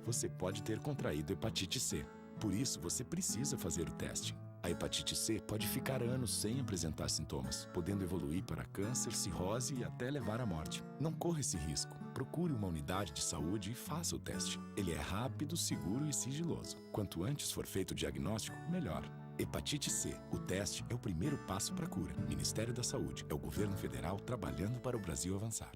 você pode ter contraído hepatite C. Por isso, você precisa fazer o teste. A hepatite C pode ficar anos sem apresentar sintomas, podendo evoluir para câncer, cirrose e até levar à morte. Não corra esse risco. Procure uma unidade de saúde e faça o teste. Ele é rápido, seguro e sigiloso. Quanto antes for feito o diagnóstico, melhor. Hepatite C. O teste é o primeiro passo para a cura. Ministério da Saúde. É o governo federal trabalhando para o Brasil avançar.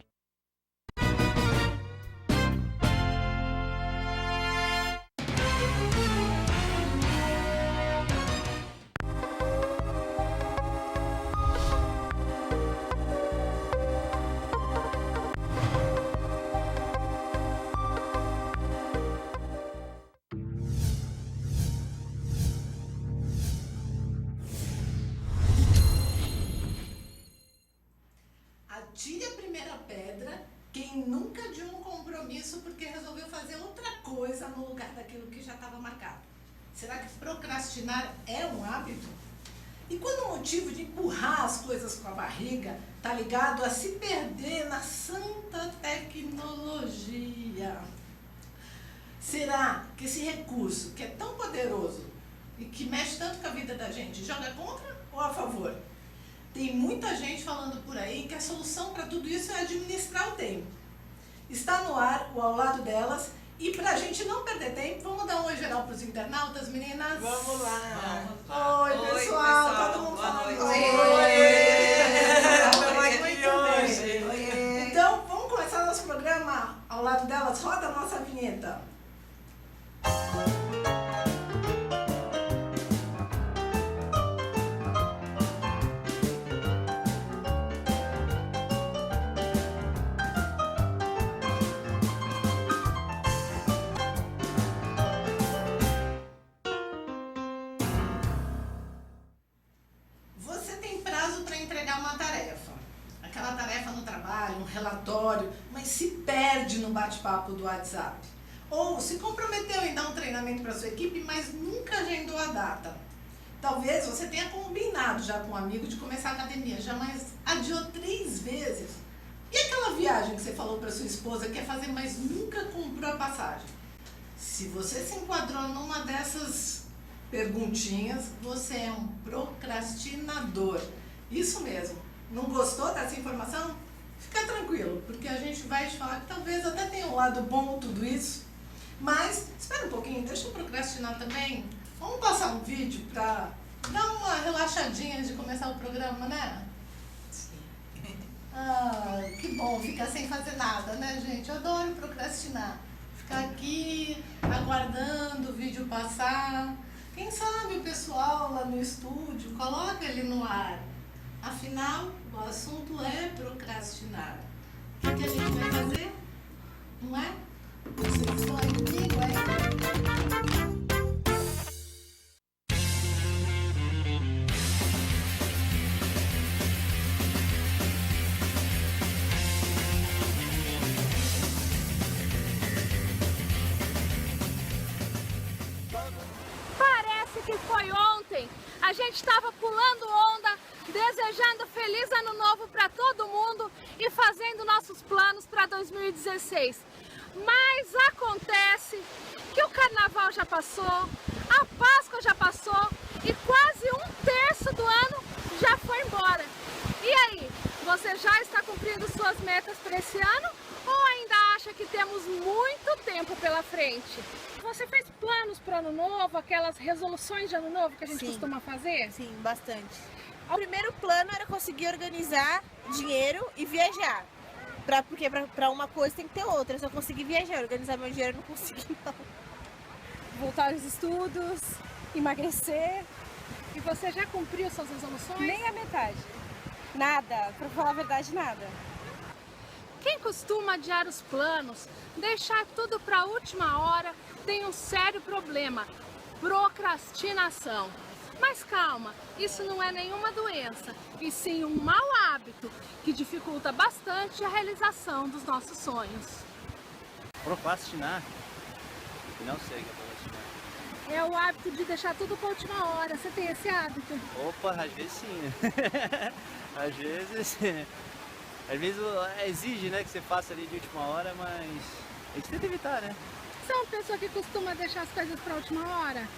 Atire a primeira pedra quem nunca adiou um compromisso porque resolveu fazer outra coisa no lugar daquilo que já estava marcado. Será que procrastinar é um hábito? E quando o motivo de empurrar as coisas com a barriga está ligado a se perder na santa tecnologia? Será que esse recurso, que é tão poderoso e que mexe tanto com a vida da gente, joga contra ou a favor? Tem muita gente falando por aí que a solução para tudo isso é administrar o tempo. Está no ar o Ao Lado Delas e para a gente não perder tempo, vamos dar um oi geral para os internautas, meninas? Vamos lá! Oi, pessoal! Todo mundo falando oi! Então, vamos começar nosso programa Ao Lado Delas. Roda a nossa vinheta. Você tem prazo para entregar uma tarefa. Aquela tarefa no trabalho, um relatório, mas se perde no bate-papo do WhatsApp. Ou se comprometeu em dar um treinamento para sua equipe, mas nunca agendou a data. Talvez você tenha combinado já com um amigo de começar a academia, já mas adiou 3 vezes. E aquela viagem que você falou para sua esposa que quer fazer, mas nunca comprou a passagem? Se você se enquadrou numa dessas perguntinhas, você é um procrastinador. Isso mesmo. Não gostou dessa informação? Fica tranquilo, porque a gente vai te falar que talvez até tenha um lado bom tudo isso. Mas, espera um pouquinho, deixa eu procrastinar também. Vamos passar um vídeo para dar uma relaxadinha antes de começar o programa, né? Sim. Ah, que bom ficar sem fazer nada, né, gente? Eu adoro procrastinar. Ficar aqui, aguardando o vídeo passar. Quem sabe o pessoal lá no estúdio coloca ele no ar. Afinal, o assunto é procrastinar. O que a gente vai fazer? Não é? Vocês estão aí comigo, é? Parece que foi ontem. A gente estava pulando onda, desejando feliz ano novo para todo mundo e fazendo nossos planos para 2016. Mas acontece que o carnaval já passou, a Páscoa já passou e quase 1/3 do ano já foi embora. E aí, você já está cumprindo suas metas para esse ano ou ainda acha que temos muito tempo pela frente? Você fez planos para ano novo, aquelas resoluções de ano novo que a gente costuma fazer? Sim, bastante. O primeiro plano era conseguir organizar dinheiro e viajar. Porque para uma coisa tem que ter outra. Se eu conseguir viajar, organizar meu dinheiro, eu não consegui não. Voltar aos estudos, emagrecer. E você já cumpriu suas resoluções? Nem a metade. Nada, pra falar a verdade, nada. Quem costuma adiar os planos, deixar tudo para a última hora, tem um sério problema: procrastinação. Mas calma, isso não é nenhuma doença, e sim um mau hábito que dificulta bastante a realização dos nossos sonhos. Procrastinar? Não sei o que é procrastinar. É o hábito de deixar tudo para a última hora. Você tem esse hábito? Opa, às vezes sim. Às vezes exige, né, que você faça ali de última hora, mas a gente tenta evitar, né? Você é uma pessoa que costuma deixar as coisas para a última hora?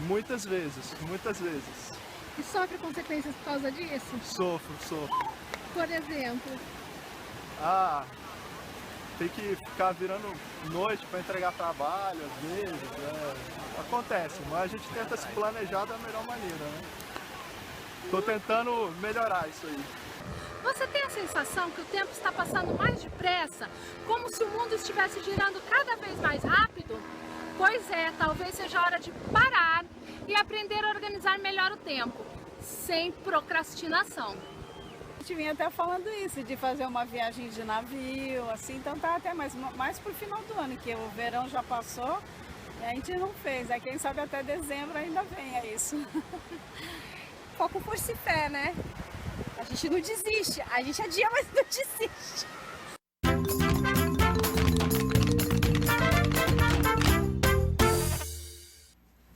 Muitas vezes, muitas vezes. E sofre consequências por causa disso? Sofro. Por exemplo? Tem que ficar virando noite para entregar trabalho, às vezes. Acontece, mas a gente tenta se planejar da melhor maneira, né? Tô tentando melhorar isso aí. Você tem a sensação que o tempo está passando mais depressa, como se o mundo estivesse girando cada vez mais rápido? Pois é, talvez seja a hora de parar e aprender a organizar melhor o tempo, sem procrastinação. A gente vinha até falando isso, de fazer uma viagem de navio, assim, então tá até mais pro final do ano, que o verão já passou e a gente não fez. Aí quem sabe até dezembro ainda venha isso. Foco, força e fé, né? A gente não desiste, a gente adia, mas não desiste.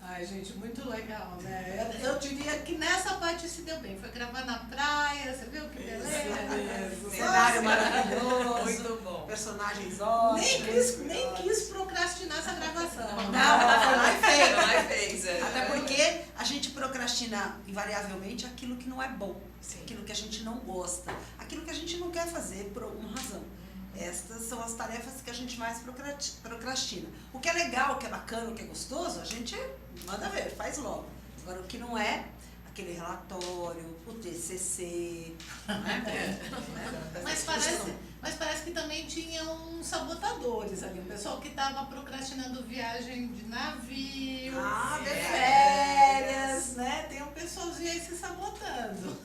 Ai, gente, muito legal, né? Eu diria que nessa parte se deu bem. Foi gravar na praia, você viu que beleza? Cenário maravilhoso. Muito bom. Personagens ótimos. Nem quis procrastinar essa gravação. Não, ela foi lá e fez. Até porque a gente procrastina invariavelmente aquilo que não é bom, aquilo que a gente não gosta, aquilo que a gente não quer fazer por alguma razão. Estas são as tarefas que a gente mais procrastina. O que é legal, o que é bacana, o que é gostoso, a gente manda ver, faz logo. Agora, o que não é, aquele relatório, o TCC, né? Mas parece que também tinham sabotadores ali. O pessoal que estava procrastinando viagem de navio, de férias, né? Tem um pessoalzinho aí se sabotando.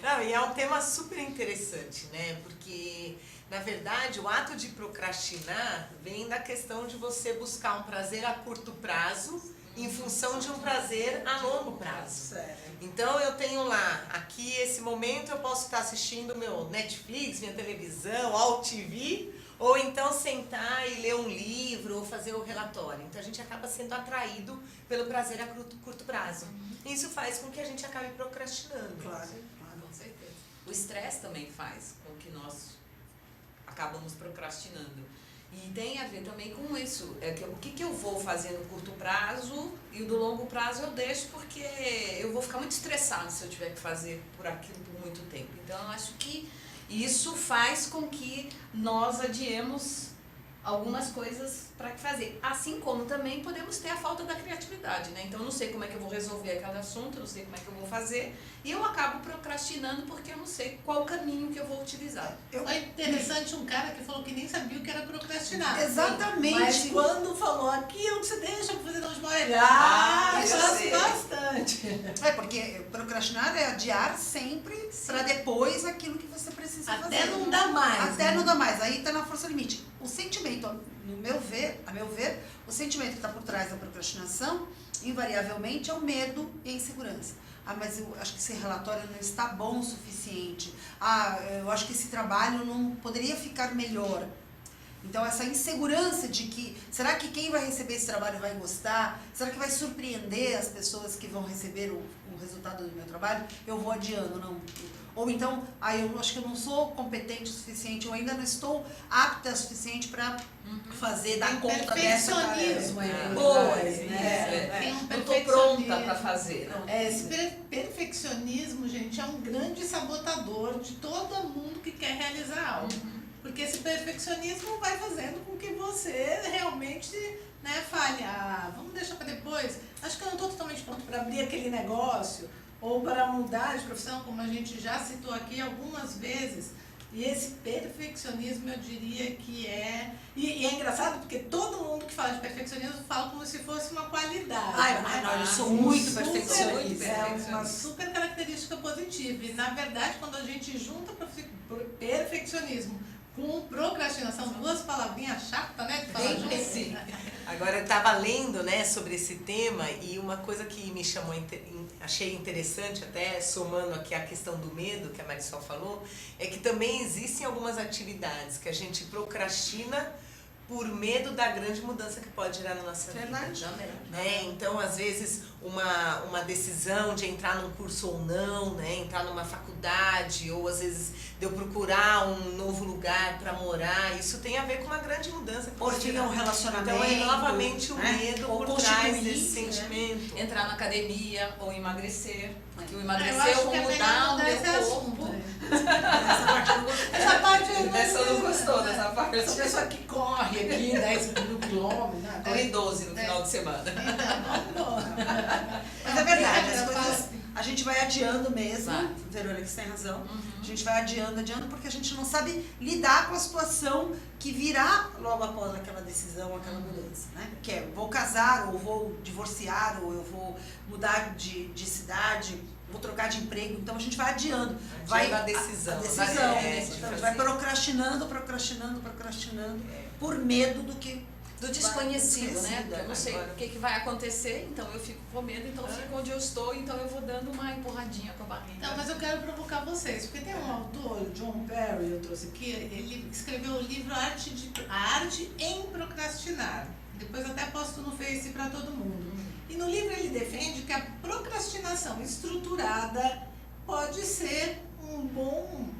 Não, e é um tema super interessante, né? Porque, na verdade, o ato de procrastinar vem da questão de você buscar um prazer a curto prazo em função de um prazer a longo prazo. Então, eu tenho lá, aqui, esse momento, eu posso estar assistindo meu Netflix, minha televisão, All TV, ou então sentar e ler um livro ou fazer o relatório. Então, a gente acaba sendo atraído pelo prazer a curto prazo. Isso faz com que a gente acabe procrastinando. Claro. Com certeza. O estresse também faz com que nós acabamos procrastinando. E tem a ver também com isso. O que eu vou fazer no curto prazo e o do longo prazo eu deixo porque eu vou ficar muito estressado se eu tiver que fazer por aquilo por muito tempo. Então, eu acho que isso faz com que nós adiemos algumas coisas para fazer. Assim como também podemos ter a falta da criatividade, né? Então, eu não sei como é que eu vou resolver aquele assunto, eu não sei como é que eu vou fazer, e eu acabo procrastinando porque eu não sei qual caminho que eu vou utilizar. Foi interessante um cara que falou que nem sabia o que era procrastinar. Exatamente. Mas quando falou aquilo que você deixa pra fazer na última hora, eu faço sei. bastante. Porque procrastinar é adiar sempre para depois aquilo que você precisa fazer. Até não dá mais. Até não dá mais. Aí tá na força limite. O sentimento, a meu ver, o sentimento que está por trás da procrastinação, invariavelmente, é o medo e a insegurança. Mas eu acho que esse relatório não está bom o suficiente. Eu acho que esse trabalho não poderia ficar melhor. Então, essa insegurança de que, será que quem vai receber esse trabalho vai gostar? Será que vai surpreender as pessoas que vão receber o resultado do meu trabalho? Eu vou adiando, não. Ou então, eu acho que eu não sou competente o suficiente, eu ainda não estou apta o suficiente para fazer, dar conta dessa Perfeccionismo tarefa. aí. Pois, Tem um Não estou pronta para perfeccionismo. fazer. Esse perfeccionismo, gente, é um grande sabotador de todo mundo que quer realizar algo. Porque esse perfeccionismo vai fazendo com que você realmente, né, fale, vamos deixar para depois. Acho que eu não estou totalmente pronto para abrir aquele negócio ou para mudar de profissão, como a gente já citou aqui algumas vezes. E esse perfeccionismo, eu diria que é... E é engraçado porque todo mundo que fala de perfeccionismo fala como se fosse uma qualidade. Eu sou muito Super- perfeccionista. É uma super característica positiva. E, na verdade, quando a gente junta perfeccionismo com procrastinação, duas palavrinhas chatas, né? De falar junto. Sim. Agora, eu estava lendo, né, sobre esse tema e uma coisa que me chamou, achei interessante, até somando aqui a questão do medo que a Marisol falou, é que também existem algumas atividades que a gente procrastina por medo da grande mudança que pode gerar na nossa vida. Verdade. Né? Então, às vezes, uma decisão de entrar num curso ou não, né? Entrar numa faculdade, ou às vezes de eu procurar um novo lugar para morar, isso tem a ver com uma grande mudança. Ou tinha um relacionamento. Então, é novamente o né? medo Ou por trás constituir, desse sentimento. Entrar na academia ou emagrecer. Porque o Eu emagrecer acho ou que é mudar o melhor meu esse assunto, corpo. né? Essa parte Essa eu não gostou dessa parte. Essa pessoa que corre aqui 10 mil quilômetros, né? Corre 12 no final de semana. Mas é verdade, as coisas a gente vai adiando mesmo. Vai. Verônica, você tem razão. A gente vai adiando porque a gente não sabe lidar com a situação que virá logo após aquela decisão, aquela mudança, né? Que é, vou casar, ou vou divorciar, ou eu vou mudar de cidade, vou trocar de emprego. Então a gente vai adiando. Vai a decisão. A decisão. Então, vai procrastinando por medo do que... Do desconhecido, né? Porque eu não sei agora. o que vai acontecer, então eu fico com medo, então eu fico onde eu estou, então eu vou dando uma empurradinha com a barriga. Não, mas eu quero provocar vocês, porque tem um autor, John Perry, eu trouxe aqui, ele escreveu o livro A Arte em Procrastinar. Depois até posto no Face para todo mundo. E no livro ele defende que a procrastinação estruturada pode ser um bom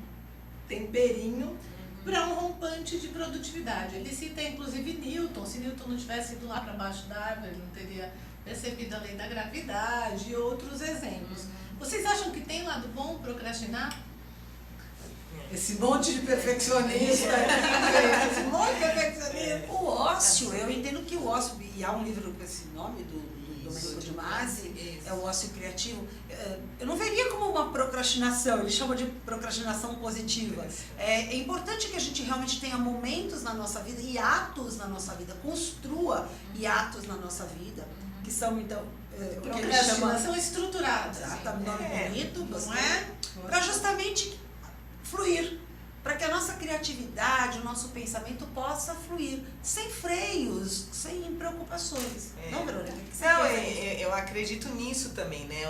temperinho para um rompante de produtividade. Ele cita inclusive Newton. Se Newton não tivesse ido lá para baixo da árvore, ele não teria percebido a lei da gravidade e outros exemplos. Vocês acham que tem lado bom procrastinar? Esse monte de perfeccionista, esse monte de perfeccionista. O ócio, eu entendo que o ócio, e há um livro com esse nome do Domenico de Masi, é o ócio criativo. Eu não veria como uma procrastinação, ele chama de procrastinação positiva. É importante que a gente realmente tenha momentos na nossa vida e atos na nossa vida, construa hiatos na nossa vida, que são então o que ele chama Procrastinação estruturada. Tá um nome bonito, não é? para justamente fluir, para que a nossa criatividade, o nosso pensamento possa fluir, sem freios, sem preocupações. Não, Verônica? O que você Não, pensa? eu acredito nisso também, né?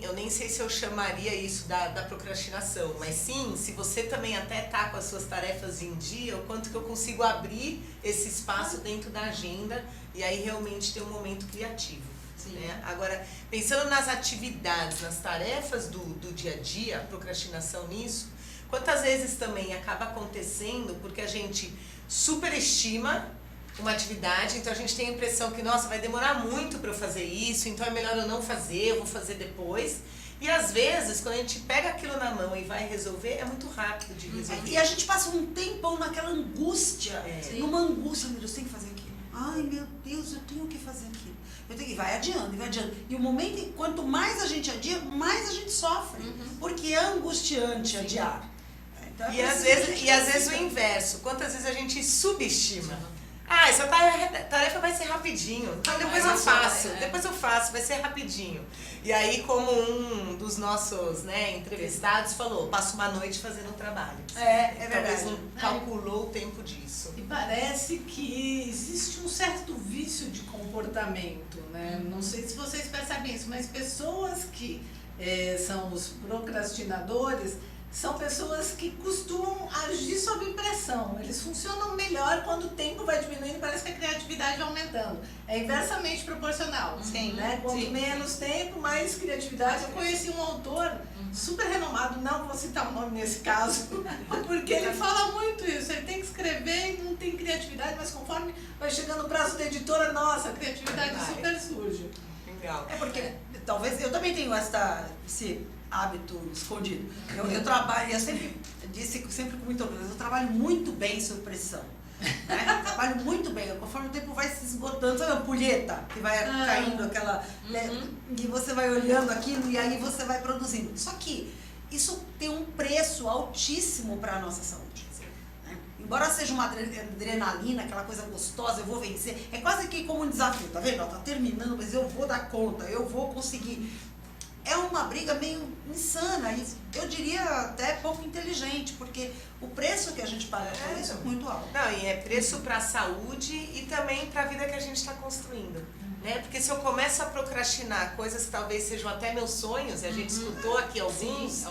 Eu nem sei se eu chamaria isso da procrastinação, mas sim, se você também até tá com as suas tarefas em dia, o quanto que eu consigo abrir esse espaço dentro da agenda e aí realmente ter um momento criativo. Né? Agora, pensando nas atividades, nas tarefas do dia a dia, a procrastinação nisso, quantas vezes também acaba acontecendo porque a gente superestima uma atividade, então a gente tem a impressão que, nossa, vai demorar muito para eu fazer isso, então é melhor eu não fazer, eu vou fazer depois. E às vezes, quando a gente pega aquilo na mão e vai resolver, é muito rápido de resolver. E a gente passa um tempão naquela angústia, numa angústia, meu Deus, eu tenho que fazer aquilo. Ai, meu Deus, eu tenho que fazer aquilo. E vai adiando, e vai adiando. E o momento, quanto mais a gente adia, mais a gente sofre. Porque é angustiante adiar. Então, E às vezes o inverso. Quantas vezes a gente subestima? Ah, essa tarefa vai ser rapidinho. Então depois eu faço, vai ser rapidinho. E aí, como um dos nossos entrevistados falou, passa uma noite fazendo um trabalho. É verdade. Talvez não calculou o tempo disso. E parece que existe um certo vício de comportamento, né? Não sei se vocês percebem isso, mas pessoas que são os procrastinadores são pessoas que costumam agir sob pressão. Eles funcionam melhor quando o tempo vai diminuindo e parece que a criatividade vai aumentando. É inversamente proporcional. Sim, né? Quanto sim. menos tempo, mais criatividade. Eu conheci um autor super renomado, não vou citar o nome nesse caso, porque ele fala muito isso. Ele tem que escrever e não tem criatividade, mas conforme vai chegando o prazo da editora, nossa, a criatividade super surge. Legal. É porque, talvez, eu também tenho esse hábito escondido. Eu trabalho, eu sempre disse, sempre com muito orgulho, eu trabalho muito bem sob pressão. Né? Trabalho muito bem, conforme o tempo vai se esgotando, sabe a ampulheta que vai caindo, aquela. E você vai olhando aquilo e aí você vai produzindo. Só que isso tem um preço altíssimo para a nossa saúde. Né? Embora seja uma adrenalina, aquela coisa gostosa, eu vou vencer, é quase que como um desafio, tá vendo? Tá terminando, mas eu vou dar conta, eu vou conseguir. É uma briga meio insana e eu diria até pouco inteligente, porque o preço que a gente paga por isso é muito alto. Não, e é preço para a saúde e também para a vida que a gente está construindo. Né? Porque se eu começo a procrastinar coisas que talvez sejam até meus sonhos, e a gente escutou aqui alguns,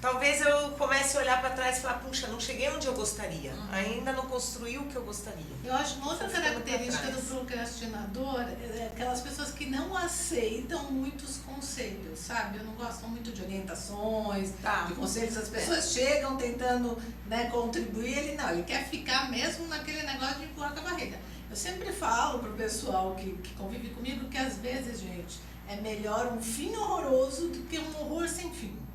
talvez eu comece a olhar para trás e falar, puxa, não cheguei onde eu gostaria, ainda não construí o que eu gostaria. Eu acho uma outra característica do procrastinador é aquelas pessoas que não aceitam muitos conselhos, sabe? Não gostam muito de orientações, de conselhos. As pessoas chegam tentando, né, contribuir, ele quer ficar mesmo naquele negócio de empurrar com a barriga. Eu sempre falo pro pessoal que convive comigo que às vezes, gente, é melhor um fim horroroso do que um horror sem fim.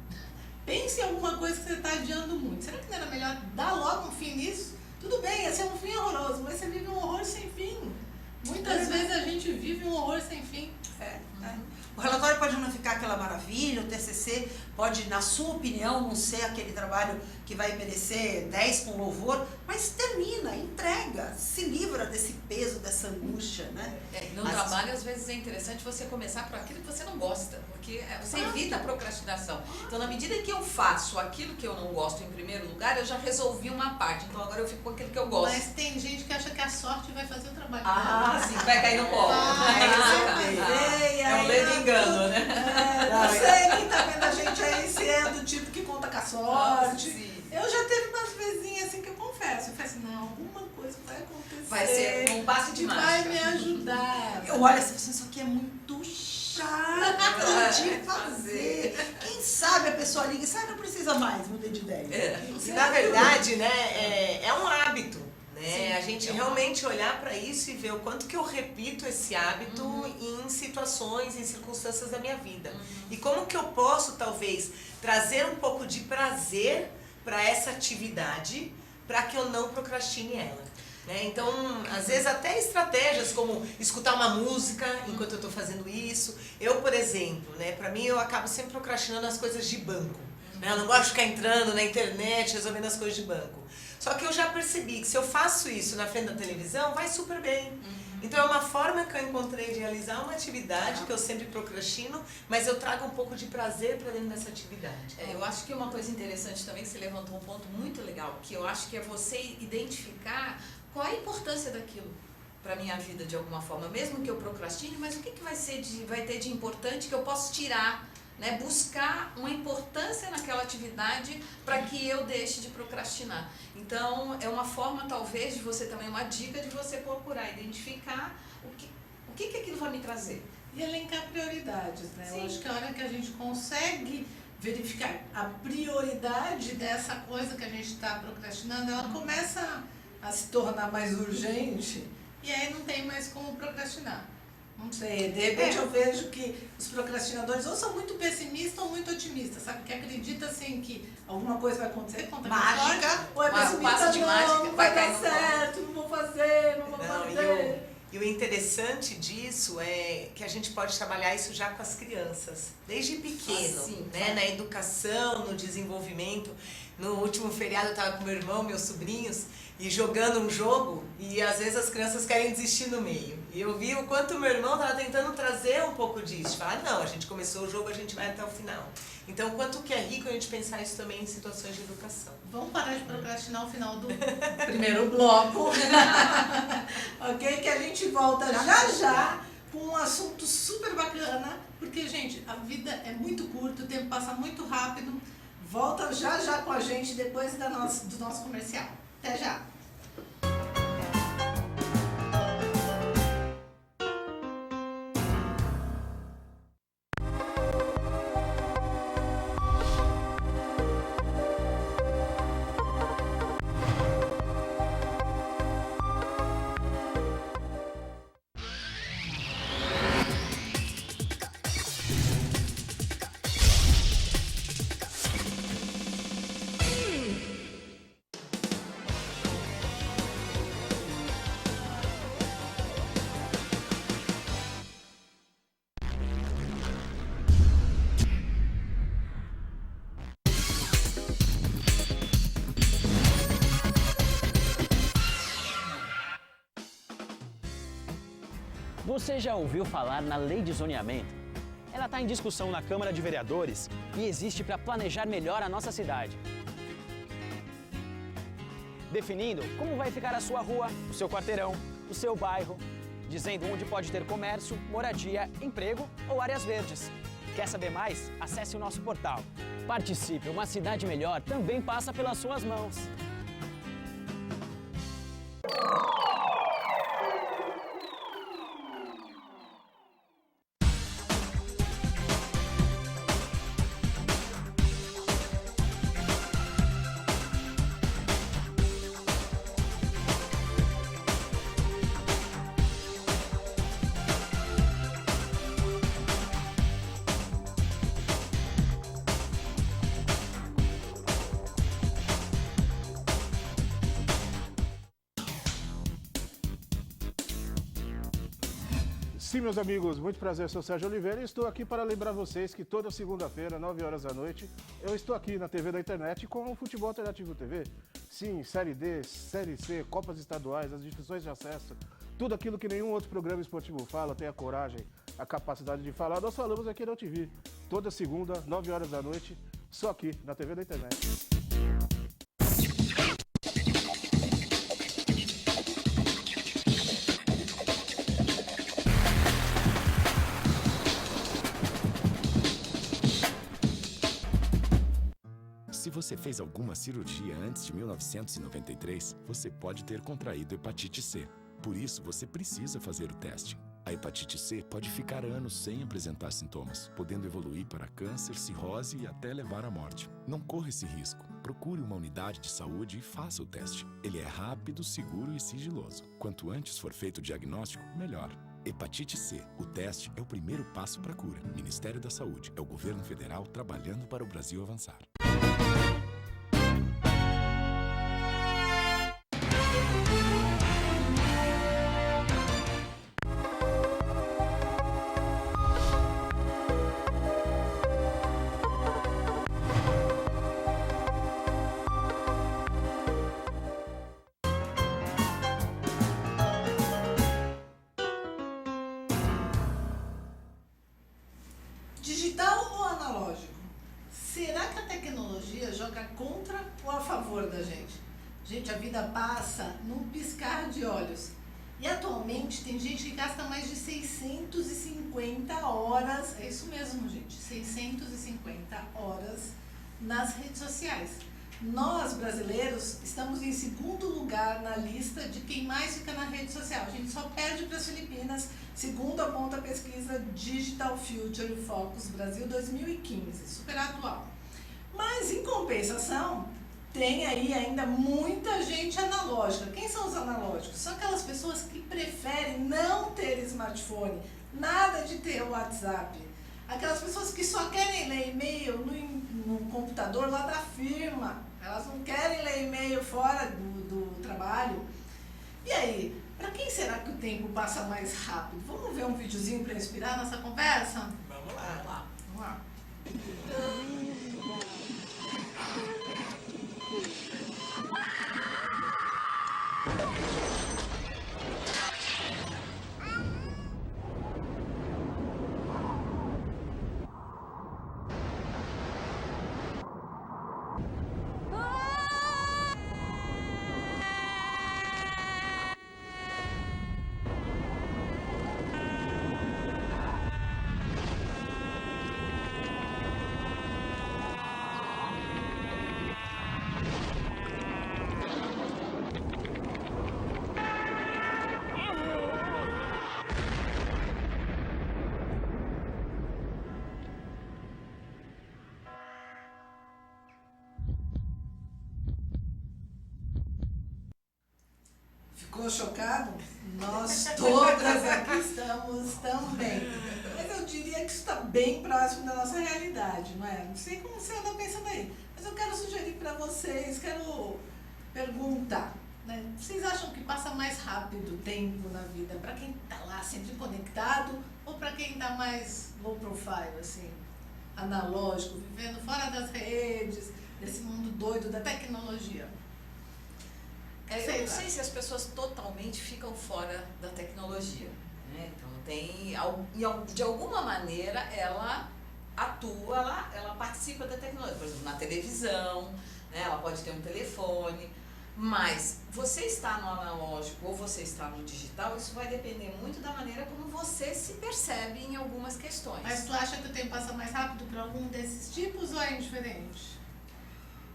Pense em alguma coisa que você está adiando muito. Será que não era melhor dar logo um fim nisso? Tudo bem, esse é um fim horroroso, mas você vive um horror sem fim. Muitas vezes a gente vive um horror sem fim. O relatório pode não ficar aquela maravilha, o TCC pode, na sua opinião, não ser aquele trabalho que vai merecer 10 com louvor, mas termina, entrega, se livra desse peso, dessa angústia, né? No trabalho, às vezes, é interessante você começar por aquilo que você não gosta, porque você evita a procrastinação. Então, na medida que eu faço aquilo que eu não gosto em primeiro lugar, eu já resolvi uma parte, então agora eu fico com aquilo que eu gosto. Mas tem gente que acha que a sorte vai fazer o trabalho. Sim, vai cair no colo. É um leve engano, né? Não sei quem tá vendo a gente aí se é do tipo que conta com a sorte. Eu já teve umas vezinhas assim que eu confesso. Eu falei assim, não, alguma coisa vai acontecer. Vai ser um passe de mágica. Vai me ajudar. Eu olho assim, isso aqui é muito chato de fazer. Quem sabe a pessoa liga e sabe, não precisa mais, mudei de ideia. Na verdade, né, é um hábito. Né? A gente realmente olhar para isso e ver o quanto que eu repito esse hábito em situações, em circunstâncias da minha vida. E como que eu posso, talvez, trazer um pouco de prazer para essa atividade, para que eu não procrastine ela. Né? Então, às vezes até estratégias como escutar uma música enquanto eu estou fazendo isso. Eu, por exemplo, né, para mim eu acabo sempre procrastinando as coisas de banco. Né? Eu não gosto de ficar entrando na internet, resolvendo as coisas de banco. Só que eu já percebi que se eu faço isso na frente da televisão, vai super bem. Então é uma forma que eu encontrei de realizar uma atividade que eu sempre procrastino, mas eu trago um pouco de prazer para dentro dessa atividade. Eu acho que uma coisa interessante também, que você levantou um ponto muito legal, que eu acho que é você identificar qual é a importância daquilo para minha vida de alguma forma, mesmo que eu procrastine, mas o que vai ter de importante que eu posso tirar, né? Buscar uma importância naquela atividade para que eu deixe de procrastinar. Então, é uma forma, talvez, de você também, uma dica de você procurar identificar o que aquilo vai me trazer. E elencar prioridades, né? Sim. Eu acho que a hora que a gente consegue verificar a prioridade dessa coisa que a gente está procrastinando, ela começa a se tornar mais urgente e aí não tem mais como procrastinar. Não sei, de repente eu vejo que os procrastinadores ou são muito pessimistas ou muito otimistas, sabe? Que acredita assim que alguma coisa vai acontecer, conta mágica, sorte, ou é pessimista, de não, mágica, vai dar certo, não vou fazer, não vou fazer. E o interessante disso é que a gente pode trabalhar isso já com as crianças, desde pequeno, né? Na educação, no desenvolvimento. No último feriado eu estava com meu irmão, meus sobrinhos, e jogando um jogo, e às vezes as crianças querem desistir no meio. E eu vi o quanto o meu irmão estava tentando trazer um pouco disso. Falar, não, a gente começou o jogo, a gente vai até o final. Então, o quanto que é rico a gente pensar isso também em situações de educação. Vamos parar de procrastinar o final do primeiro bloco. Ok? Que a gente volta já com um assunto super bacana. Porque, gente, a vida é muito curta, o tempo passa muito rápido. Volta já com a gente depois do nosso comercial. Até já! Você já ouviu falar na Lei de Zoneamento? Ela está em discussão na Câmara de Vereadores e existe para planejar melhor a nossa cidade. Definindo como vai ficar a sua rua, o seu quarteirão, o seu bairro, dizendo onde pode ter comércio, moradia, emprego ou áreas verdes. Quer saber mais? Acesse o nosso portal. Participe, uma cidade melhor também passa pelas suas mãos. Sim, meus amigos, muito prazer, eu sou Sérgio Oliveira e estou aqui para lembrar vocês que toda segunda-feira, 9 horas da noite, eu estou aqui na TV da internet com o Futebol Alternativo TV. Sim, Série D, Série C, Copas Estaduais, as divisões de acesso, tudo aquilo que nenhum outro programa esportivo fala, tem a coragem, a capacidade de falar, nós falamos aqui na TV. Toda segunda, 9 horas da noite, só aqui na TV da internet. Se você fez alguma cirurgia antes de 1993, você pode ter contraído hepatite C. Por isso, você precisa fazer o teste. A hepatite C pode ficar anos sem apresentar sintomas, podendo evoluir para câncer, cirrose e até levar à morte. Não corra esse risco. Procure uma unidade de saúde e faça o teste. Ele é rápido, seguro e sigiloso. Quanto antes for feito o diagnóstico, melhor. Hepatite C. O teste é o primeiro passo para a cura. Ministério da Saúde. É o governo federal trabalhando para o Brasil avançar. Digital ou analógico? Será que a tecnologia joga contra ou a favor da gente? Gente, a vida passa num piscar de olhos. E atualmente tem gente que gasta mais de 650 horas, é isso mesmo, gente, 650 horas nas redes sociais. Nós, brasileiros, estamos em segundo lugar na lista de quem mais fica na rede social. A gente só perde para as Filipinas, segundo aponta a pesquisa Digital Future Focus Brasil 2015, super atual. Mas, em compensação, tem aí ainda muita gente analógica. Quem são os analógicos? São aquelas pessoas que preferem não ter smartphone, nada de ter WhatsApp. Aquelas pessoas que só querem ler e-mail no computador lá da firma. Elas não querem ler e-mail fora do trabalho. E aí, para quem será que o tempo passa mais rápido? Vamos ver um videozinho para inspirar nossa conversa? Vamos lá. Vamos lá. Ficou chocado? Nós todas aqui estamos também. Mas eu diria que isso está bem próximo da nossa realidade, não é? Não sei como você anda pensando aí. Mas eu quero sugerir para vocês, quero perguntar, né? Vocês acham que passa mais rápido o tempo na vida para quem está lá sempre conectado ou para quem está mais low profile, assim, analógico, vivendo fora das redes, desse mundo doido da tecnologia? Eu não sei se as pessoas totalmente ficam fora da tecnologia, né? Então de alguma maneira ela atua, ela participa da tecnologia, por exemplo, na televisão, né? Ela pode ter um telefone, mas você está no analógico ou você está no digital, isso vai depender muito da maneira como você você se percebe em algumas questões. Mas tu acha que o tempo passa mais rápido para algum desses tipos ou é indiferente?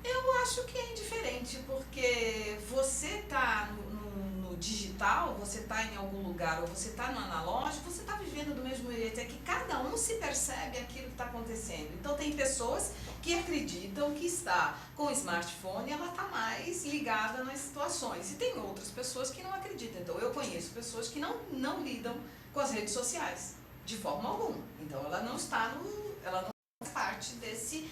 Eu acho que é indiferente, porque você tá no digital, você tá em algum lugar, ou você tá no analógico, você tá vivendo do mesmo jeito. É que cada um se percebe aquilo que está acontecendo. Então tem pessoas que acreditam que está com o smartphone, ela tá mais ligada nas situações. E tem outras pessoas que não acreditam. Então eu conheço pessoas que não lidam com as redes sociais, de forma alguma. Então ela não faz parte desse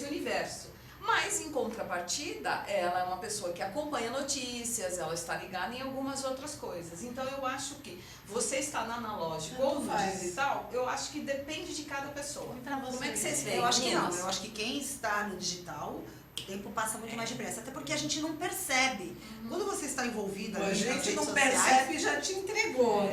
universo. Mas, em contrapartida, ela é uma pessoa que acompanha notícias, ela está ligada em algumas outras coisas. Então, eu acho que você está no analógico ou no digital, eu acho que depende de cada pessoa. Como é que vocês veem? Eu acho que não. Eu acho que quem está no digital, o tempo passa muito mais depressa. Até porque a gente não percebe. Quando você está envolvida A gente redes não sociais, percebe e já te entregou.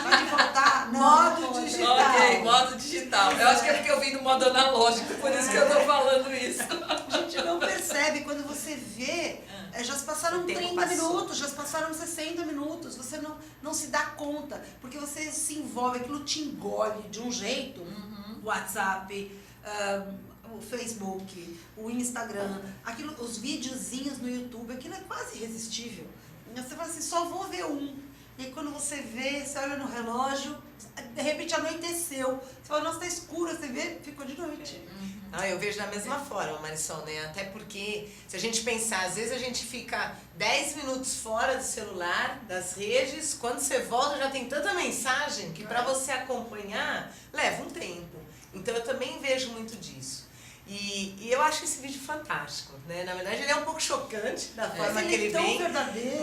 Pode voltar? Modo digital. Ok, modo digital. Eu acho que é porque eu vim no modo analógico, por isso que eu estou falando isso. A gente não percebe. Quando você vê, já se passaram 30 minutos, já se passaram 60 minutos. Você não se dá conta. Porque você se envolve, aquilo te engole de um jeito. O WhatsApp, o Facebook, o Instagram, os videozinhos no YouTube, aquilo é quase irresistível. Você fala assim, só vou ver um. E quando você vê, você olha no relógio, de repente anoiteceu. Você fala, nossa, tá escuro, você vê, ficou de noite. Eu vejo da mesma forma, Marisol, né? Até porque, se a gente pensar, às vezes a gente fica 10 minutos fora do celular, das redes, quando você volta já tem tanta mensagem que para você acompanhar, leva um tempo. Então eu também vejo muito disso. E eu acho esse vídeo fantástico, né? Na verdade ele é um pouco chocante da forma que ele vem,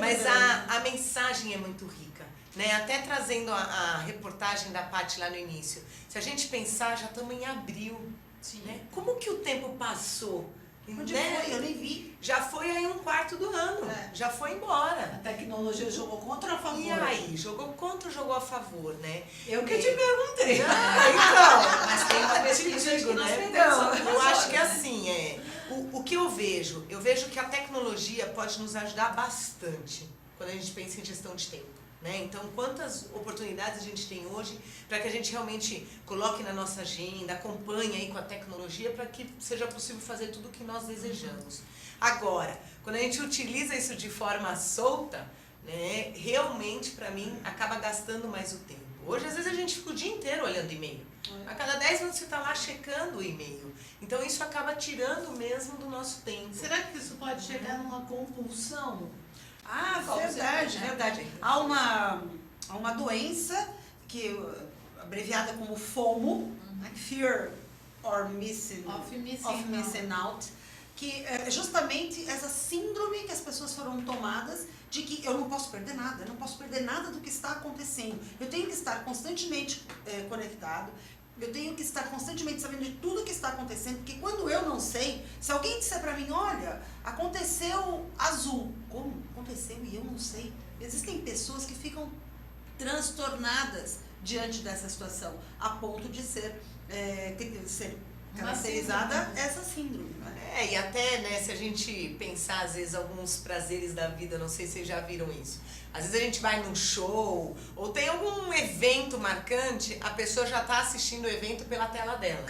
mas a mensagem é muito rica, né? Até trazendo a reportagem da Paty lá no início, se a gente pensar, já estamos em abril, né? Como que o tempo passou? Onde né? foi? Eu nem vi. Já foi aí um quarto do ano, já foi embora. A tecnologia jogou contra ou a favor? E aí, jogou contra ou jogou a favor, né? Eu que te perguntei. Então, mas tem uma pesquisa que nós né? pegamos. Eu acho que assim, o que eu vejo que a tecnologia pode nos ajudar bastante quando a gente pensa em gestão de tempo. Né? Então, quantas oportunidades a gente tem hoje para que a gente realmente coloque na nossa agenda, acompanhe aí com a tecnologia para que seja possível fazer tudo o que nós desejamos. Agora, quando a gente utiliza isso de forma solta, né, realmente, para mim, acaba gastando mais o tempo. Hoje, às vezes, a gente fica o dia inteiro olhando e-mail. A cada 10 minutos você está lá checando o e-mail. Então, isso acaba tirando mesmo do nosso tempo. Será que isso pode chegar numa compulsão? Verdade. Há uma doença que abreviada como FOMO, Fear of Missing Out, que é justamente essa síndrome que as pessoas foram tomadas de que eu não posso perder nada, do que está acontecendo. Eu tenho que estar constantemente conectado. Eu tenho que estar constantemente sabendo de tudo que está acontecendo, porque quando eu não sei, se alguém disser pra mim, olha, aconteceu azul. Como? Aconteceu e eu não sei. Existem pessoas que ficam transtornadas diante dessa situação, a ponto de ser caracterizada essa síndrome. Né? E até, né, se a gente pensar, às vezes, alguns prazeres da vida, não sei se vocês já viram isso. Às vezes a gente vai num show, ou tem algum evento marcante, a pessoa já está assistindo o evento pela tela dela,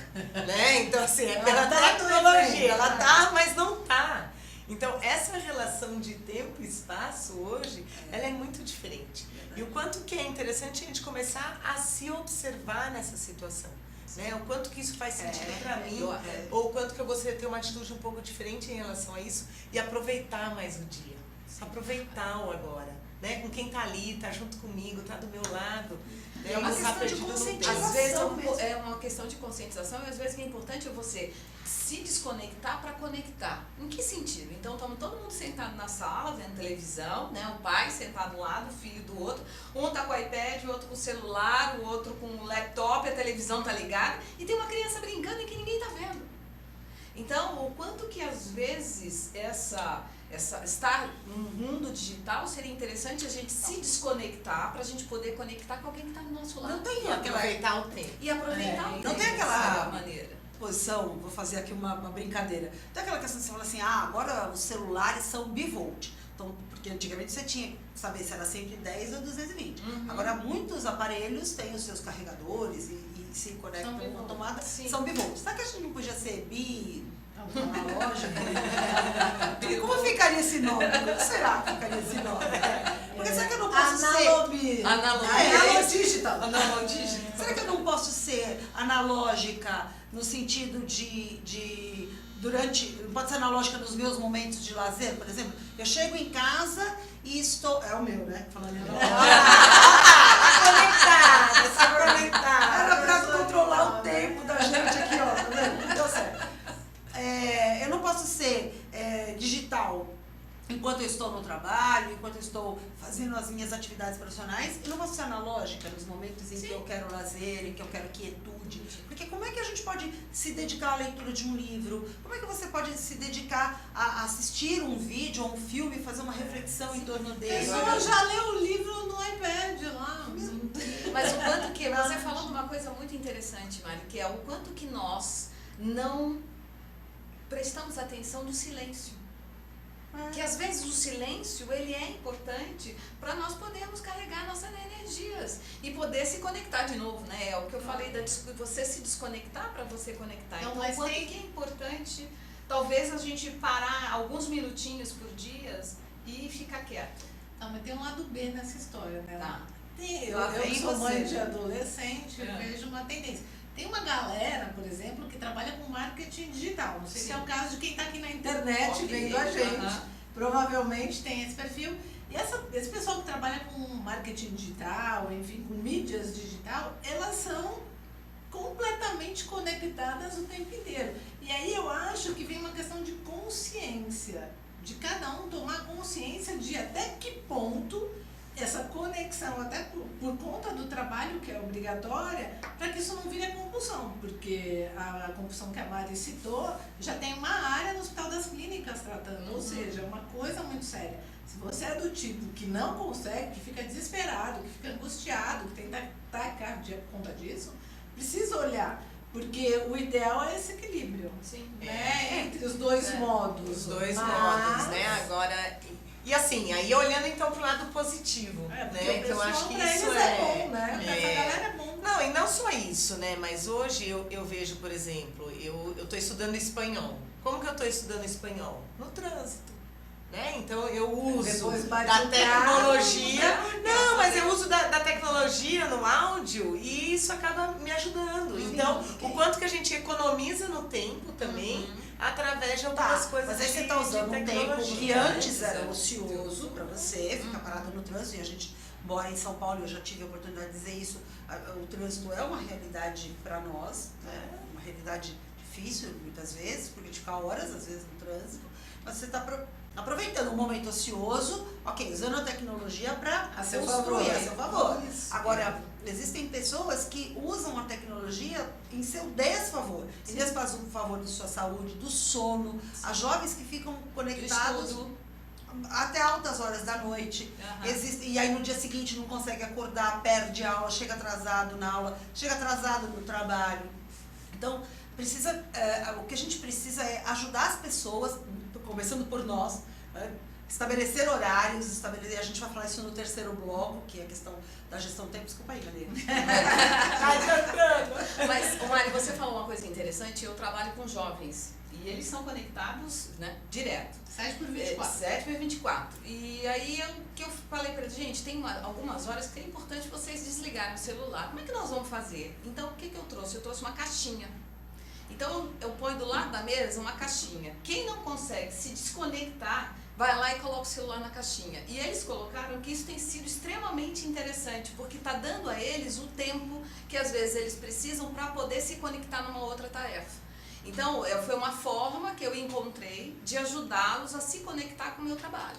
né? Então, assim, é pela tecnologia, ela tá, mas não tá. Então, essa relação de tempo e espaço hoje, ela é muito diferente. E o quanto que é interessante a gente começar a se observar nessa situação. Né? O quanto que isso faz sentido para mim, ou o quanto que eu gostaria de ter uma atitude um pouco diferente em relação a isso e aproveitar mais o dia. Aproveitar o agora. Né? Com quem tá ali, tá junto comigo, tá do meu lado. É uma questão de conscientização. Às vezes é uma questão de conscientização e às vezes é importante você se desconectar para conectar. Em que sentido? Então, estamos todo mundo sentado na sala, vendo televisão, né? O pai sentado um lado, o filho do outro. Um tá com o iPad, o outro com o celular, o outro com o laptop, a televisão tá ligada. E tem uma criança brincando e que ninguém tá vendo. Então, o quanto que às vezes estar no mundo digital seria interessante a gente se desconectar para a gente poder conectar com alguém que está do nosso lado. Não tem aproveitar o tempo. E aproveitar o tempo. Não tem aquela maneira. Posição, vou fazer aqui uma brincadeira. Tem aquela questão que você fala assim, agora os celulares são bivolt. Então, porque antigamente você tinha que saber se era sempre 10 ou 220. Agora, aparelhos têm os seus carregadores e se conectam com tomada, são bivolts. Será que a gente não podia ser analógico? Como ficaria esse nome? Como será que ficaria esse nome? Porque será que eu não posso ser... Analodigital. Será que eu não posso ser analógica no sentido de não pode ser analógica nos meus momentos de lazer, por exemplo? Eu chego em casa e estou... É o meu, né? Falando em conectada. Era pra controlar o tempo da gente aqui, ó. Tá vendo? Não deu certo. Eu não posso ser digital enquanto eu estou no trabalho, enquanto eu estou fazendo as minhas atividades profissionais, e não posso ser analógica nos momentos em que eu quero lazer, em que eu quero quietude. Porque como é que a gente pode se dedicar à leitura de um livro? Como é que você pode se dedicar a assistir um vídeo ou um filme, fazer uma reflexão em torno dele? A pessoa já leu o livro no iPad lá. Mas o quanto que... Você falou de uma coisa muito interessante, Mari, que é o quanto que nós não prestamos atenção no silêncio. Que às vezes o silêncio, ele é importante para nós podermos carregar nossas energias e poder se conectar de novo, né? É o que eu falei, você se desconectar para você conectar. Então, o quanto que é importante, talvez a gente parar alguns minutinhos por dia e ficar quieto. Não, mas tem um lado B nessa história, né? Tá. Eu sou mãe de adolescente, eu vejo uma tendência. Tem uma galera, por exemplo, que trabalha com marketing digital. Não sei se é o caso de quem está aqui na internet vendo a gente. Provavelmente tem esse perfil. E esse pessoal que trabalha com marketing digital, enfim, com mídias digital, elas são completamente conectadas o tempo inteiro. E aí eu acho que vem uma questão de consciência, de cada um tomar consciência de até que ponto essa conexão, até por conta do trabalho que é obrigatória, para que isso não vire a compulsão, porque a compulsão que a Mari citou já tem uma área no Hospital das Clínicas tratando, ou seja, é uma coisa muito séria. Se você é do tipo que não consegue, que fica desesperado, que fica angustiado, que tem taquicardia por conta disso, precisa olhar, porque o ideal é esse equilíbrio, né? Entre os dois modos. Os dois modos, né? Agora... E assim, aí olhando então pro lado positivo, né? Que eu acho que isso é bom, né? Essa galera é bom. Não, e não só isso, né? Mas hoje eu vejo, por exemplo, eu tô estudando espanhol. Como que eu tô estudando espanhol? No trânsito, né? Então eu uso da tecnologia. Não, mas eu uso da tecnologia no áudio e isso acaba me ajudando. Então, o quanto que a gente economiza no tempo também, através de algumas coisas. Mas aí você está usando um tempo que antes era ocioso para você, ficar parado no trânsito, e a gente mora em São Paulo, e eu já tive a oportunidade de dizer isso, o trânsito é uma realidade para nós, né? Uma realidade difícil muitas vezes, porque a gente fica horas às vezes no trânsito, mas você está aproveitando um momento ocioso, usando a tecnologia para construir a seu favor. Agora, existem pessoas que usam a tecnologia em seu desfavor. Em vez de fazer um favor da sua saúde, do sono. Há jovens que ficam conectados até altas horas da noite. E aí no dia seguinte não consegue acordar, perde a aula, chega atrasado na aula, chega atrasado no trabalho. Então, o que a gente precisa é ajudar as pessoas, começando por nós, estabelecer horários, a gente vai falar isso no terceiro bloco, que é a questão da gestão do tempo. Desculpa aí, Maria. Tá adiantando. Mas, Mari, você falou uma coisa interessante, eu trabalho com jovens, e eles são conectados, né, direto. 7x24. 7x24. E aí, o que eu falei pra eles, gente, tem algumas horas que é importante vocês desligarem o celular. Como é que nós vamos fazer? Então, o que eu trouxe? Eu trouxe uma caixinha. Então, eu ponho do lado da mesa uma caixinha. Quem não consegue se desconectar, vai lá e coloca o celular na caixinha. E eles colocaram que isso tem sido extremamente interessante, porque está dando a eles o tempo que às vezes eles precisam para poder se conectar numa outra tarefa. Então, foi uma forma que eu encontrei de ajudá-los a se conectar com o meu trabalho,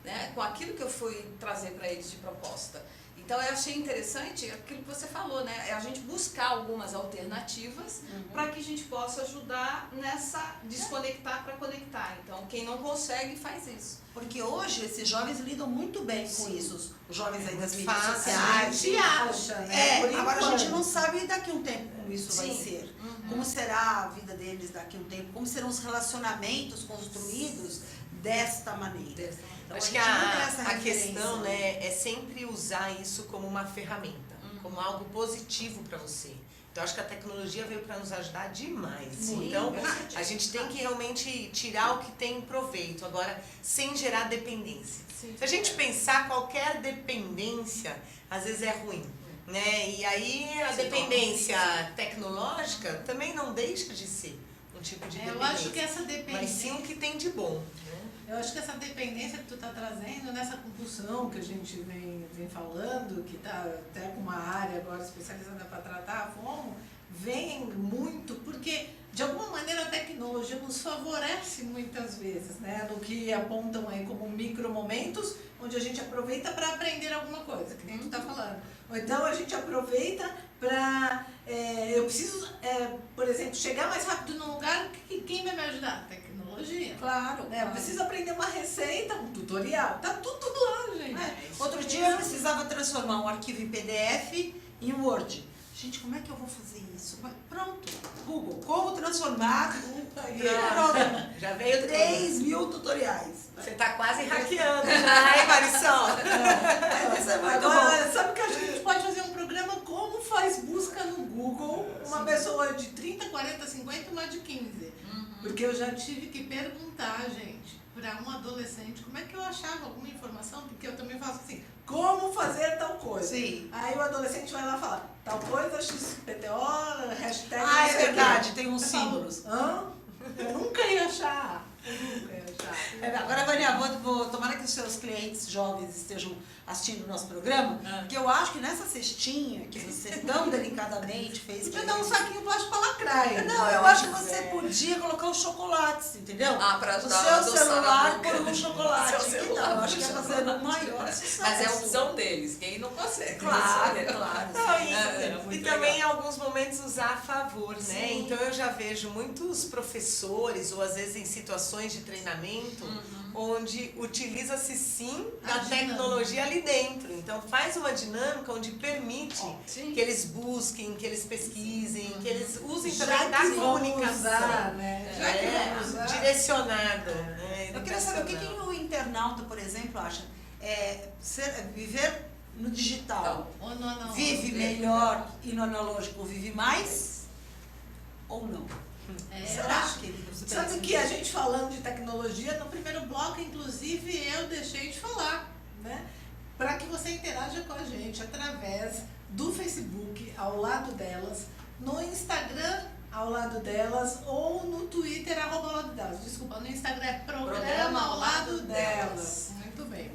né? Com aquilo que eu fui trazer para eles de proposta. Então, eu achei interessante aquilo que você falou, né? É a gente buscar algumas alternativas para que a gente possa ajudar nessa desconectar para conectar. Então, quem não consegue, faz isso. Porque hoje, esses jovens lidam muito bem com isso. Os jovens aí das mídias A sociais. gente acha, né? Agora a gente não sabe daqui a um tempo como isso vai ser. Como será a vida deles daqui a um tempo. Como serão os relacionamentos construídos desta maneira. Então, acho que a questão, né, é sempre usar isso como uma ferramenta. como algo positivo para você. Então, acho que a tecnologia veio para nos ajudar demais. Sim, então, verdade. a gente tem que realmente tirar o que tem proveito, agora, sem gerar dependência. Sim. Se a gente pensar, qualquer dependência, às vezes é ruim. Né? E aí, a dependência tecnológica também não deixa de ser um tipo de dependência. Eu acho que essa dependência... Mas sim o que tem de bom. Eu acho que essa dependência que tu está trazendo, nessa compulsão que a gente vem falando, que está até com uma área agora especializada para tratar a FOMO, vem muito porque, de alguma maneira, a tecnologia nos favorece muitas vezes, né? No que apontam aí como micromomentos, onde a gente aproveita para aprender alguma coisa, que nem tu está falando. Ou então a gente aproveita para... eu preciso, por exemplo, chegar mais rápido num lugar, quem vai me ajudar? Tecnologia. Claro. Eu preciso aprender uma receita, um tutorial. Tá tudo lá, gente. Outro dia eu precisava transformar um arquivo em PDF em Word. Gente, como é que eu vou fazer isso? Pronto. Google, como transformar pronto. Já veio 3.000 tutoriais. Você tá quase hackeando já, hein, Marisol? Isso é muito Agora, bom. sabe que a gente pode fazer um programa como faz busca no Google uma pessoa de 30, 40, 50 e uma de 15. Porque eu já tive que perguntar, gente, para um adolescente, como é que eu achava alguma informação, porque eu também faço assim, como fazer tal coisa. Sim. Aí o adolescente vai lá falar, tal coisa, XPTO, hashtag... Ah, é verdade, tem uns símbolos. Eu nunca ia achar. Agora, Vânia, tomara que os seus clientes jovens estejam assistindo o nosso programa, porque eu acho que nessa cestinha que você tão delicadamente fez... Podia dar um saquinho plástico pra lacraia. Não, eu acho que você podia colocar os chocolates, entendeu? Pra ajudar o a seu adoçar a celular boca. por um chocolate. Seu celular Então, eu por acho que ia chocolate. fazer o maior sucesso. Mas é a opção deles, quem não consegue. Claro, né? claro. Não, e muito também em legal. alguns momentos usar a favor, né? Sim. Então eu já vejo muitos professores, ou às vezes em situações de treinamento, onde utiliza-se sim da tecnologia ali dentro. Então faz uma dinâmica onde permite que eles busquem, que eles pesquisem, que eles usem também da comunicação. Usar, né? Já que vamos usar. Direcionada. Né? Eu queria saber o que o internauta, por exemplo, acha. Viver no digital Ou no analógico. vive melhor e no analógico vive mais ou não? Eu acho que... Sabe que a gente falando de tecnologia, no primeiro bloco, inclusive, eu deixei de falar, né? Para que você interaja com a gente através do Facebook, ao lado delas, no Instagram, ao lado delas, ou no Twitter, @ ao lado delas. Desculpa, no Instagram é programa ao lado delas. Muito bem.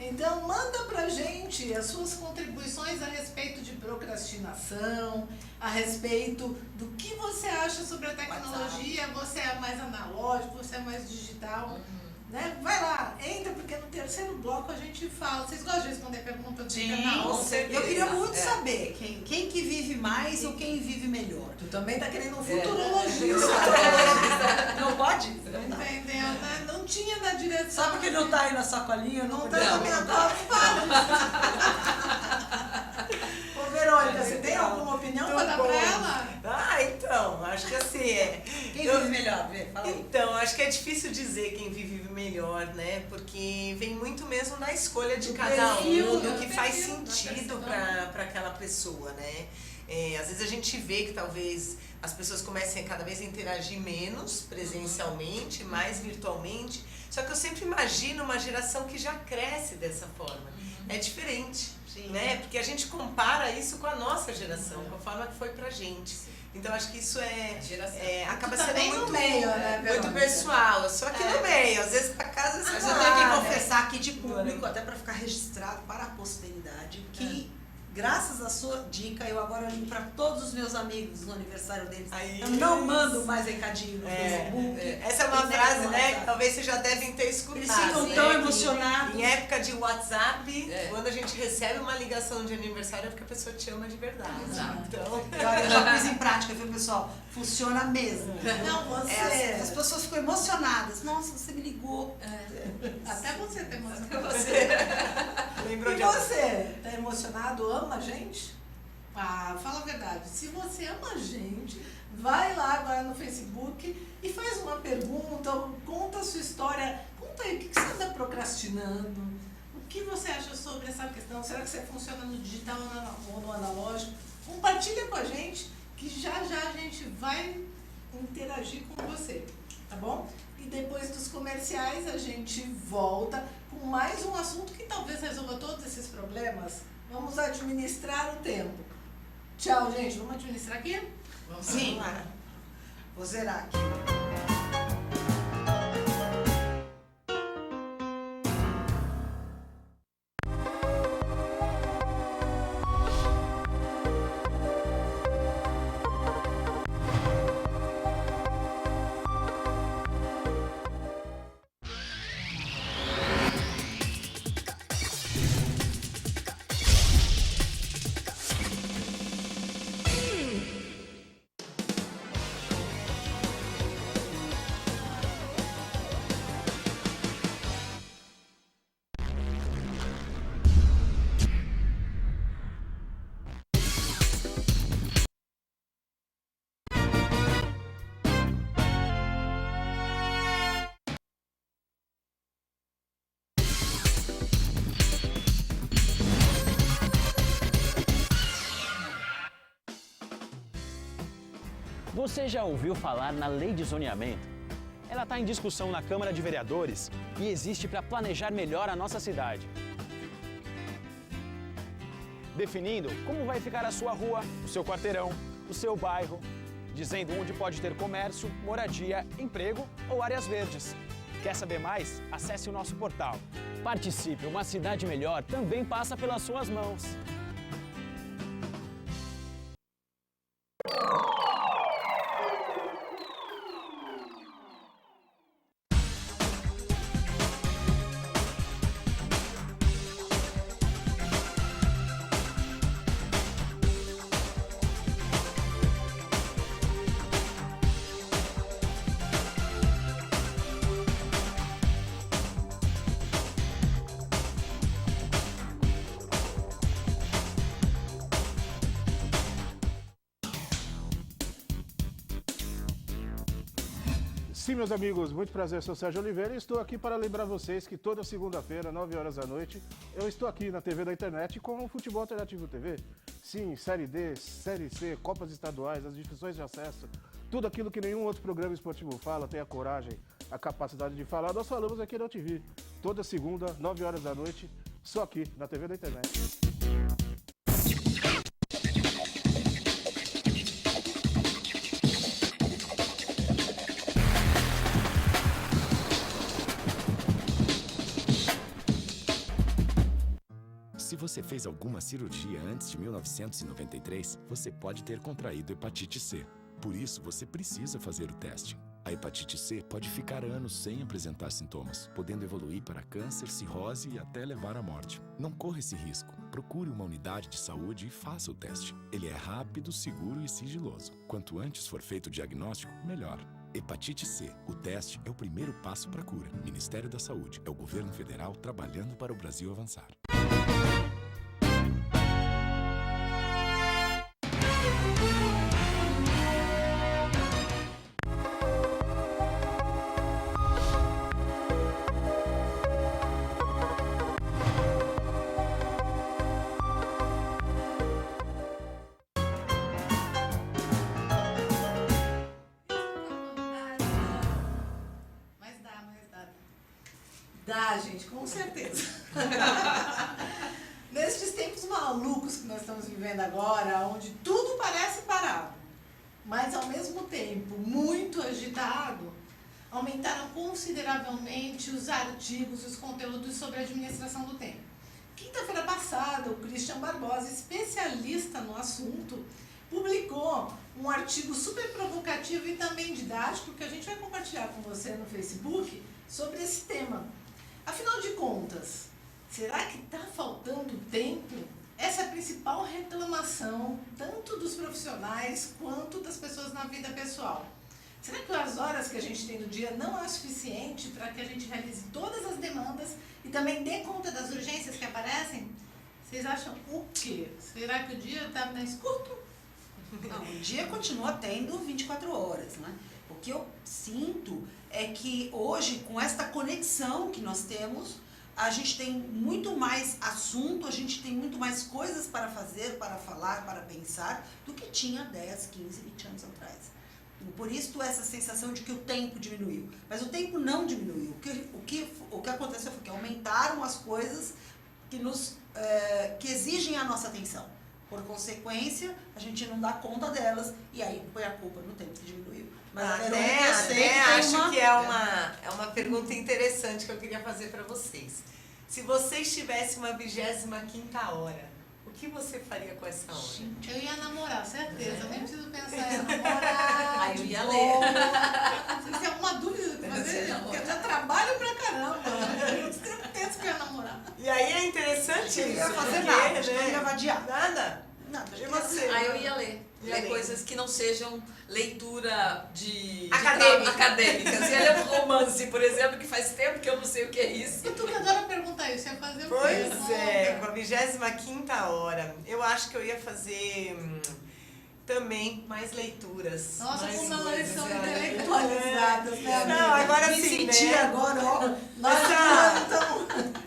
Então, manda pra gente as suas contribuições a respeito de procrastinação, a respeito do que você acha sobre a tecnologia. Você é mais analógico, você é mais digital. Né? Vai lá, entra, porque no terceiro bloco a gente fala. Vocês gostam de responder perguntas do internauta? Eu queria muito saber quem que vive mais ou quem vive melhor. Tu também tá querendo um futurologista. Não pode? Entendeu? Né? Não tinha na direção. Só porque não tá aí na sacolinha, não tá na minha Ô, Verônica, você tem alguma opinião para dar pra ela? Então, acho que assim Quem vive melhor? Fala aí. Então, acho que é difícil dizer quem vive melhor, né? Porque vem muito mesmo da escolha de cada um, do que faz sentido para aquela pessoa, né? Às vezes a gente vê que talvez as pessoas comecem a cada vez a interagir menos presencialmente, mais virtualmente. Só que eu sempre imagino uma geração que já cresce dessa forma. É diferente, né? Porque a gente compara isso com a nossa geração, com a forma que foi pra gente. Então acho que isso acaba sendo muito, meio, né, muito pessoal. Eu sou aqui no meio, às vezes pra casa você Mas eu tenho que confessar aqui de público, até para ficar registrado para a posteridade, que graças à sua dica, eu agora ligo para todos os meus amigos no aniversário deles. Eu não mando mais recadinho no Facebook. Essa é uma frase, né, que talvez vocês já devem ter escutado. Eles ficam tão emocionados. Em época de WhatsApp, quando a gente recebe uma ligação de aniversário, é porque a pessoa te ama de verdade. Então, eu já pus em prática, viu, pessoal? Funciona mesmo. Não, você... As pessoas ficam emocionadas. Nossa, você me ligou. Até você tá emocionado. Lembrou E de você? Tá emocionado? Ama a gente? Fala a verdade. Se você ama a gente, vai lá agora no Facebook e faz uma pergunta, ou conta a sua história. Conta aí, o que você anda procrastinando? O que você acha sobre essa questão? Será que você funciona no digital ou no analógico? Compartilha com a gente, que já a gente vai interagir com você, tá bom? E depois dos comerciais a gente volta com mais um assunto que talvez resolva todos esses problemas. Vamos administrar o tempo. Tchau, gente. Vamos administrar aqui? Sim. Vou zerar aqui. Você já ouviu falar na Lei de Zoneamento? Ela está em discussão na Câmara de Vereadores e existe para planejar melhor a nossa cidade. Definindo como vai ficar a sua rua, o seu quarteirão, o seu bairro, dizendo onde pode ter comércio, moradia, emprego ou áreas verdes. Quer saber mais? Acesse o nosso portal. Participe, uma cidade melhor também passa pelas suas mãos. Sim, meus amigos, muito prazer, sou Sérgio Oliveira e estou aqui para lembrar vocês que toda segunda-feira, 9 horas da noite, eu estou aqui na TV da internet com o Futebol Alternativo TV. Sim, Série D, Série C, Copas Estaduais, as divisões de acesso, tudo aquilo que nenhum outro programa esportivo fala, tem a coragem, a capacidade de falar, nós falamos aqui na TV. Toda segunda, 9 horas da noite, só aqui na TV da internet. Se você fez alguma cirurgia antes de 1993, você pode ter contraído hepatite C. Por isso, você precisa fazer o teste. A hepatite C pode ficar anos sem apresentar sintomas, podendo evoluir para câncer, cirrose e até levar à morte. Não corra esse risco. Procure uma unidade de saúde e faça o teste. Ele é rápido, seguro e sigiloso. Quanto antes for feito o diagnóstico, melhor. Hepatite C. O teste é o primeiro passo para a cura. Ministério da Saúde. É o governo federal trabalhando para o Brasil avançar. Dá, gente, com certeza. Nestes tempos malucos que nós estamos vivendo agora, onde tudo parece parado, mas ao mesmo tempo muito agitado, aumentaram consideravelmente os artigos e os conteúdos sobre a administração do tempo. Quinta-feira passada, o Christian Barbosa, especialista no assunto, publicou um artigo super provocativo e também didático que a gente vai compartilhar com você no Facebook sobre esse tema. Afinal de contas, será que está faltando tempo? Essa é a principal reclamação, tanto dos profissionais quanto das pessoas na vida pessoal. Será que as horas que a gente tem no dia não é suficiente para que a gente realize todas as demandas e também dê conta das urgências que aparecem? Vocês acham o quê? Será que o dia está mais curto? Não, o dia continua tendo 24 horas, né? O que eu sinto é que hoje, com esta conexão que nós temos, a gente tem muito mais assunto, a gente tem muito mais coisas para fazer, para falar, para pensar, do que tinha 10, 15, 20 anos atrás. Por isso essa sensação de que o tempo diminuiu. Mas o tempo não diminuiu. O que aconteceu foi que aumentaram as coisas que exigem a nossa atenção. Por consequência, a gente não dá conta delas e aí põe a culpa no tempo que diminuiu. Mas acho que é uma pergunta interessante que eu queria fazer para vocês. Se vocês tivessem uma 25ª hora, o que você faria com essa hora? Eu ia namorar, certeza. Eu nem preciso pensar em namorar. Aí eu ia ler. Se tem alguma dúvida que fazer, porque eu já trabalho pra caramba. Eu tenho certeza que eu ia namorar. E aí é interessante isso. Eu ia fazer nada, não ia vadiar. Nada? Nada. E você? Aí eu ia ler. Ler coisas que não sejam leitura de acadêmicas. Ia ler um romance, por exemplo, que faz tempo que eu não sei o que é isso. E tu que adora perguntar isso, ia fazer o quê? Pois é, com a 25ª hora, eu acho que eu ia fazer também mais leituras. Nossa, mais como elas são coisas, intelectualizadas, né, amiga? Não, agora Me sim, senti né? agora, ó.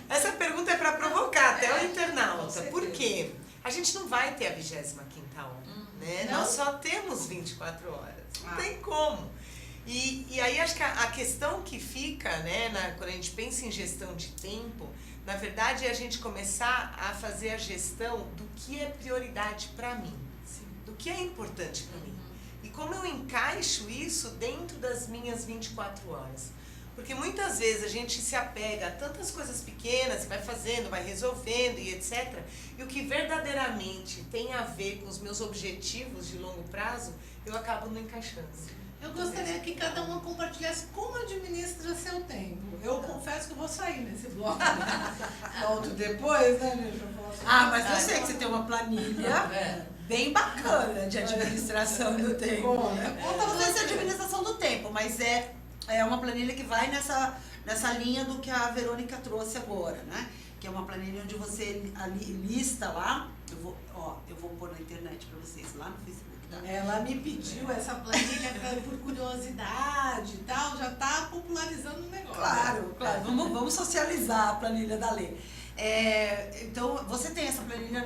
Essa pergunta é para provocar até o internauta. Por quê? A gente não vai ter a 25ª hora, né? Não? Nós só temos 24 horas. Não tem como. E aí acho que a questão que fica, né, quando a gente pensa em gestão de tempo, na verdade é a gente começar a fazer a gestão do que é prioridade para mim, do que é importante para mim. E como eu encaixo isso dentro das minhas 24 horas. Porque muitas vezes a gente se apega a tantas coisas pequenas, vai fazendo, vai resolvendo e etc. E o que verdadeiramente tem a ver com os meus objetivos de longo prazo, eu acabo não encaixando. Eu gostaria que cada uma compartilhasse como administra seu tempo. Eu confesso que eu vou sair nesse bloco. Volto depois, né, Lígia? Mas eu sei que você tem uma planilha bem bacana de administração do tempo. Não sei se é administração do tempo, mas é uma planilha que vai nessa linha do que a Verônica trouxe agora, né? Que é uma planilha onde você lista lá, eu vou pôr na internet para vocês, lá no Facebook. Tá? Ela me pediu essa planilha por curiosidade e tal, já está popularizando o negócio. Claro. Vamos socializar a planilha da Lê. Então, você tem essa planilha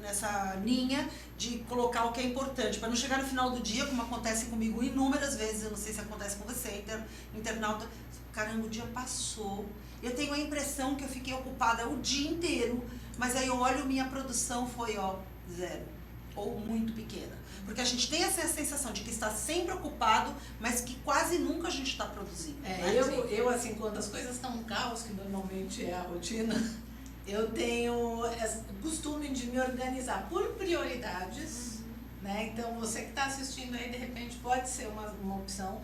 nessa linha de colocar o que é importante, para não chegar no final do dia, como acontece comigo inúmeras vezes, eu não sei se acontece com você, internauta, caramba, o dia passou, eu tenho a impressão que eu fiquei ocupada o dia inteiro, mas aí eu olho, minha produção foi, zero, ou muito pequena. Porque a gente tem essa sensação de que está sempre ocupado, mas que quase nunca a gente está produzindo. Eu, assim, quando as coisas estão no caos, que normalmente é a rotina, eu tenho o costume de me organizar por prioridades, né? Então, você que está assistindo aí, de repente, pode ser uma opção.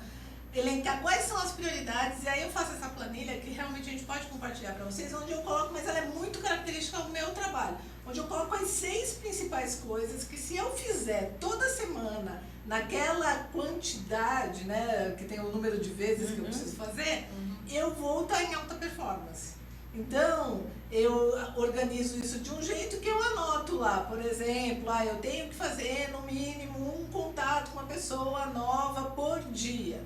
Elencar quais são as prioridades, e aí eu faço essa planilha que realmente a gente pode compartilhar para vocês, onde eu coloco, mas ela é muito característica do meu trabalho, onde eu coloco as 6 principais coisas que, se eu fizer toda semana, naquela quantidade, né, que tem o número de vezes que eu preciso fazer, eu vou estar em alta performance. Então, eu organizo isso de um jeito que eu anoto lá, por exemplo, eu tenho que fazer no mínimo um contato com uma pessoa nova por dia.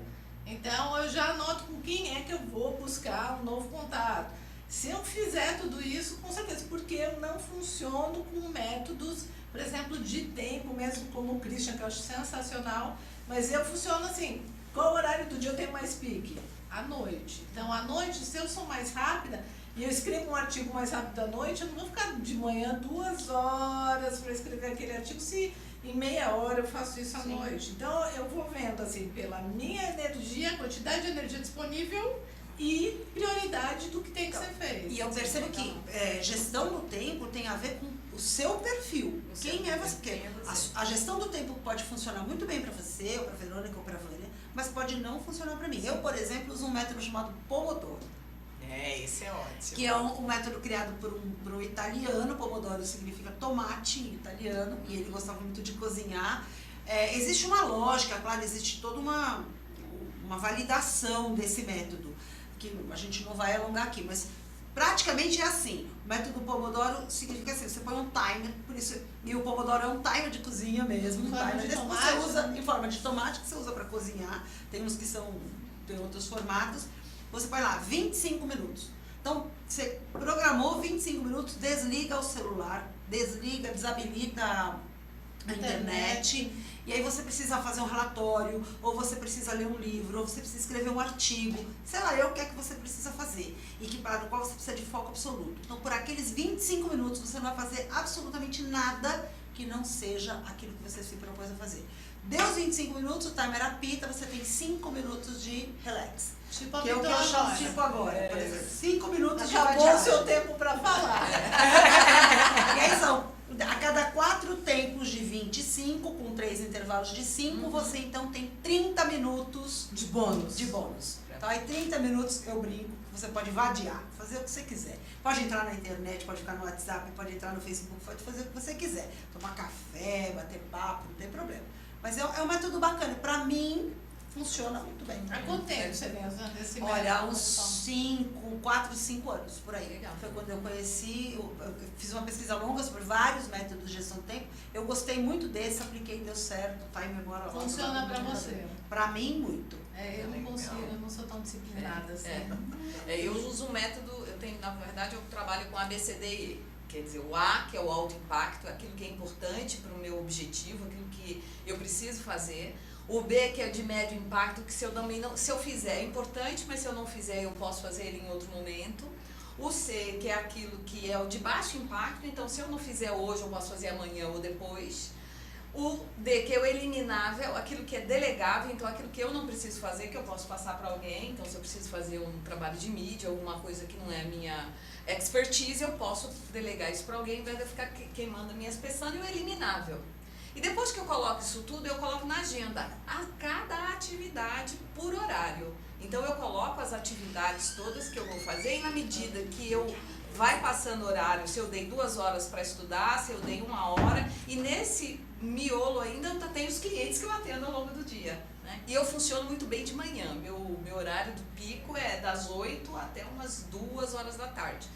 Então, eu já anoto com quem é que eu vou buscar um novo contato. Se eu fizer tudo isso, com certeza, porque eu não funciono com métodos, por exemplo, de tempo, mesmo como o Christian, que eu acho sensacional, mas eu funciono assim, qual horário do dia eu tenho mais pique? À noite. Então, à noite, se eu sou mais rápida, e eu escrevo um artigo mais rápido à noite, eu não vou ficar de manhã 2 horas para escrever aquele artigo, se em meia hora eu faço isso à noite. Então, eu vou vendo, assim, pela minha energia, quantidade de energia disponível e prioridade do que tem que ser feito. E eu percebo que gestão do tempo tem a ver com o seu perfil. Quem é você? Porque a gestão do tempo pode funcionar muito bem para você, ou para a Verônica, ou para a Vânia, mas pode não funcionar para mim. Eu, por exemplo, uso um método chamado Pomodoro. Esse é ótimo. Que é um método criado por um italiano. Pomodoro significa tomate em italiano, e ele gostava muito de cozinhar. Existe uma lógica, claro, existe toda uma validação desse método, que a gente não vai alongar aqui, mas praticamente é assim. O método Pomodoro significa assim, você põe um timer, por isso, e o Pomodoro é um timer de cozinha mesmo, você usa em forma de tomate, que você usa para cozinhar, tem uns que tem outros formatos. Você põe lá 25 minutos. Então, você programou 25 minutos, desliga o celular, desabilita a internet. E aí você precisa fazer um relatório, ou você precisa ler um livro, ou você precisa escrever um artigo, sei lá, o que é que você precisa fazer, e que para o qual você precisa de foco absoluto. Então, por aqueles 25 minutos, você não vai fazer absolutamente nada que não seja aquilo que você se propôs a fazer. Deu os 25 minutos, o timer apita, você tem 5 minutos de relax. Tipo que é o que eu chamo tipo agora, por exemplo. 5 minutos de Acabou o vadiagem. seu tempo para falar. E aí são, a cada 4 tempos de 25, com 3 intervalos de 5, você então tem 30 minutos de bônus. Então aí 30 minutos, eu brinco, você pode vadiar, fazer o que você quiser. Pode entrar na internet, pode ficar no WhatsApp, pode entrar no Facebook, pode fazer o que você quiser. Tomar café, bater papo, não tem problema. Mas é um método bacana. Pra mim, funciona muito bem. Há quanto tempo você vem usando esse método? Olha, há uns 4, 5 anos, por aí. Legal. Foi quando eu conheci, eu fiz uma pesquisa longa sobre vários métodos de gestão do tempo. Eu gostei muito desse, apliquei, deu certo, o timer agora... Funciona pra você? Pra mim, muito. Eu não consigo, eu não sou tão disciplinada assim. Eu uso um método, na verdade, eu trabalho com ABCDE. Quer dizer, o A, que é o alto impacto, aquilo que é importante para o meu objetivo, aquilo que eu preciso fazer. O B, que é de médio impacto, que se eu fizer é importante, mas se eu não fizer, eu posso fazer ele em outro momento. O C, que é aquilo que é o de baixo impacto, então se eu não fizer hoje, eu posso fazer amanhã ou depois. O D, que é o eliminável, aquilo que é delegável, então aquilo que eu não preciso fazer, que eu posso passar para alguém. Então se eu preciso fazer um trabalho de mídia, alguma coisa que não é a minha expertise, eu posso delegar isso para alguém, ao invés de eu ficar queimando minhas pestanas. E o eliminável. E depois que eu coloco isso tudo, eu coloco na agenda a cada atividade por horário. Então eu coloco as atividades todas que eu vou fazer e na medida que eu vai passando horário, se eu dei 2 horas para estudar, se eu dei 1 hora, e nesse miolo ainda tem os clientes que eu atendo ao longo do dia. Né? E eu funciono muito bem de manhã. Meu horário do pico é das 8 até umas 2 horas da tarde.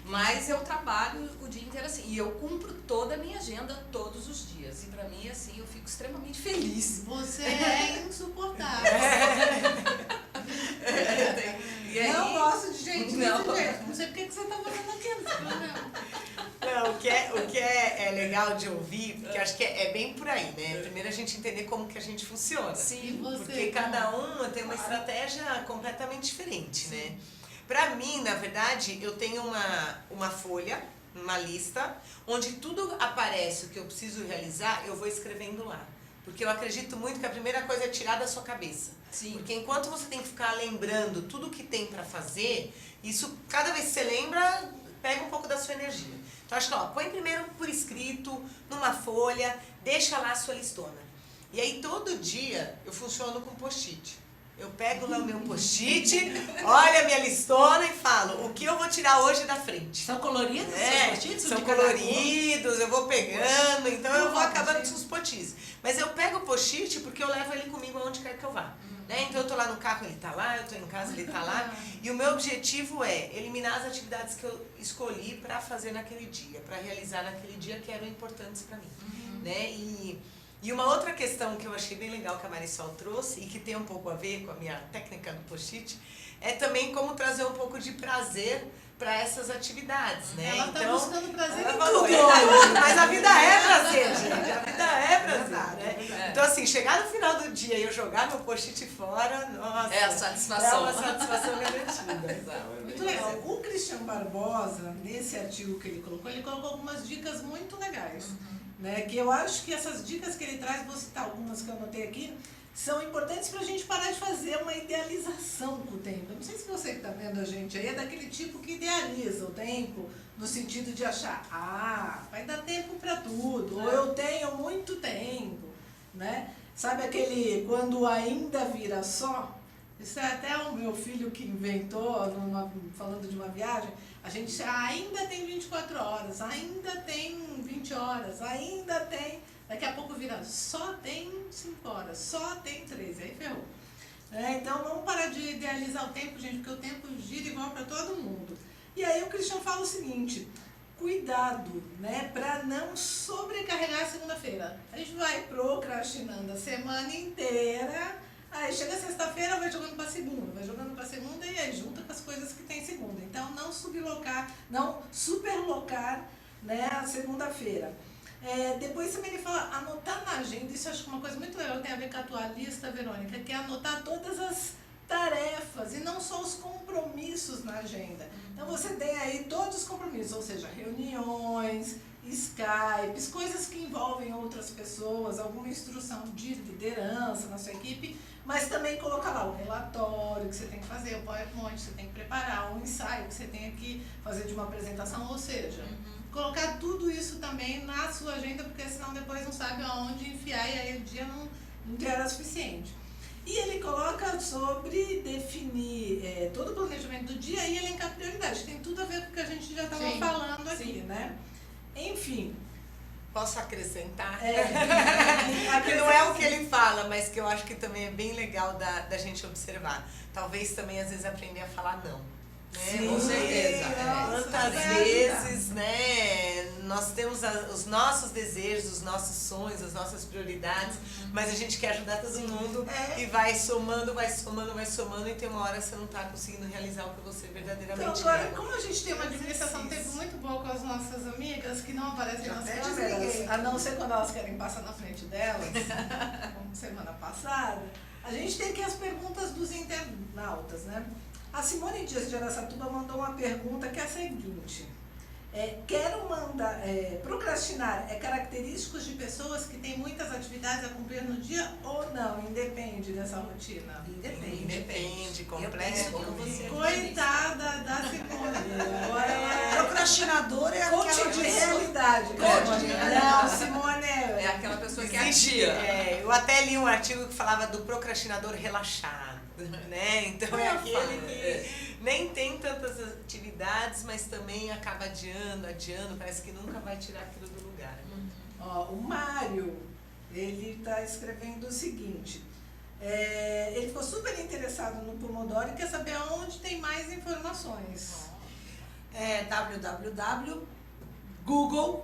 Mas eu trabalho o dia inteiro assim. E eu cumpro toda a minha agenda todos os dias. E pra mim, assim, eu fico extremamente feliz. Você é insuportável. E aí, não gosto de gente desse jeito. Não sei por que você tá fazendo aquilo. Não, o que é legal de ouvir, porque acho que é bem por aí, né? Primeiro a gente entender como que a gente funciona. Sim, porque cada um tem uma estratégia completamente diferente, né? Pra mim, na verdade, eu tenho uma folha, uma lista, onde tudo aparece o que eu preciso realizar, eu vou escrevendo lá. Porque eu acredito muito que a primeira coisa é tirar da sua cabeça. Sim. Porque enquanto você tem que ficar lembrando tudo que tem pra fazer, isso, cada vez que você lembra, pega um pouco da sua energia. Então, acho que, põe primeiro por escrito, numa folha, deixa lá a sua listona. E aí, todo dia, eu funciono com post-it. Eu pego lá o meu post-it, olho a minha listona e falo o que eu vou tirar hoje da frente. São coloridos? São coloridos, eu vou pegando, então eu vou acabando com os post-its. Mas eu pego o post-it porque eu levo ele comigo aonde quer que eu vá. Né? Então eu tô lá no carro, ele tá lá, eu tô em casa, ele tá lá. E o meu objetivo é eliminar as atividades que eu escolhi para fazer naquele dia, para realizar naquele dia que eram importantes para mim. Né? E uma outra questão que eu achei bem legal que a Marisol trouxe e que tem um pouco a ver com a minha técnica do post-it é também como trazer um pouco de prazer para essas atividades, né? Ela tá buscando prazer em falou, tudo. mas a vida é prazer, gente. A vida é prazer, né? Então, assim, chegar no final do dia e eu jogar meu post-it fora, nossa... É a satisfação. É uma satisfação garantida. Muito legal. O Cristian Barbosa, nesse artigo que ele colocou algumas dicas muito legais. Né? Que eu acho que essas dicas que ele traz, vou citar algumas que eu anotei aqui, são importantes para a gente parar de fazer uma idealização com o tempo. Eu não sei se você que está vendo a gente aí é daquele tipo que idealiza o tempo, no sentido de achar, vai dar tempo para tudo, ou eu tenho muito tempo, né? Sabe aquele quando ainda vira só? Isso é até o meu filho que inventou, falando de uma viagem, a gente ainda tem 24 horas, ainda tem 20 horas, ainda tem... Daqui a pouco vira só tem 5 horas, só tem 13, aí ferrou. Então vamos parar de idealizar o tempo, gente, porque o tempo gira igual para todo mundo. E aí o Cristian fala o seguinte, cuidado, né, para não sobrecarregar a segunda-feira. A gente vai procrastinando a semana inteira, Aí chega sexta-feira, vai jogando para segunda e aí junta com as coisas que tem segunda. Então não superlocar, né, a segunda-feira. Depois também ele fala anotar na agenda, isso eu acho que é uma coisa muito legal, tem a ver com a tua lista, Verônica, que é anotar todas as tarefas e não só os compromissos na agenda. Então você tem aí todos os compromissos, ou seja, reuniões, Skypes, coisas que envolvem outras pessoas, alguma instrução de liderança na sua equipe, mas também colocar lá o relatório que você tem que fazer, o PowerPoint que você tem que preparar, um ensaio que você tem que fazer de uma apresentação, ou seja, colocar tudo isso também na sua agenda, porque senão depois não sabe aonde enfiar e aí o dia não era suficiente. E ele coloca sobre definir todo o planejamento do dia e elencar prioridades. Tem tudo a ver com o que a gente já estava falando aqui, né? Enfim. Posso acrescentar? Que não é o que ele fala, mas que eu acho que também é bem legal da gente observar. Talvez também, às vezes, aprender a falar não. Né? Sim, com certeza. Quantas vezes, né, nós temos os nossos desejos, os nossos sonhos, as nossas prioridades, mas a gente quer ajudar todo mundo e vai somando, e tem uma hora que você não está conseguindo realizar o que você verdadeiramente então, agora, quer. como a gente tem uma administração do tempo muito boa com as nossas amigas, que não aparecem nas câmeras, a não ser quando elas querem passar na frente delas, como semana passada, a gente tem aqui as perguntas dos internautas, né? A Simone Dias de Araçatuba mandou uma pergunta que é a seguinte. Procrastinar é característico de pessoas que têm muitas atividades a cumprir no dia ou não? Independe dessa rotina? Independe, completamente. Coitada da Simone. Agora procrastinador é coach aquela de pessoa... realidade. Não, Simone é aquela pessoa que existe. Eu até li um artigo que falava do procrastinador relaxado. Né? Então é aquele que nem tem tantas atividades, mas também acaba adiando, parece que nunca vai tirar aquilo do lugar. O Mário, ele está escrevendo o seguinte, ele ficou super interessado no Pomodoro e quer saber onde tem mais informações. Google.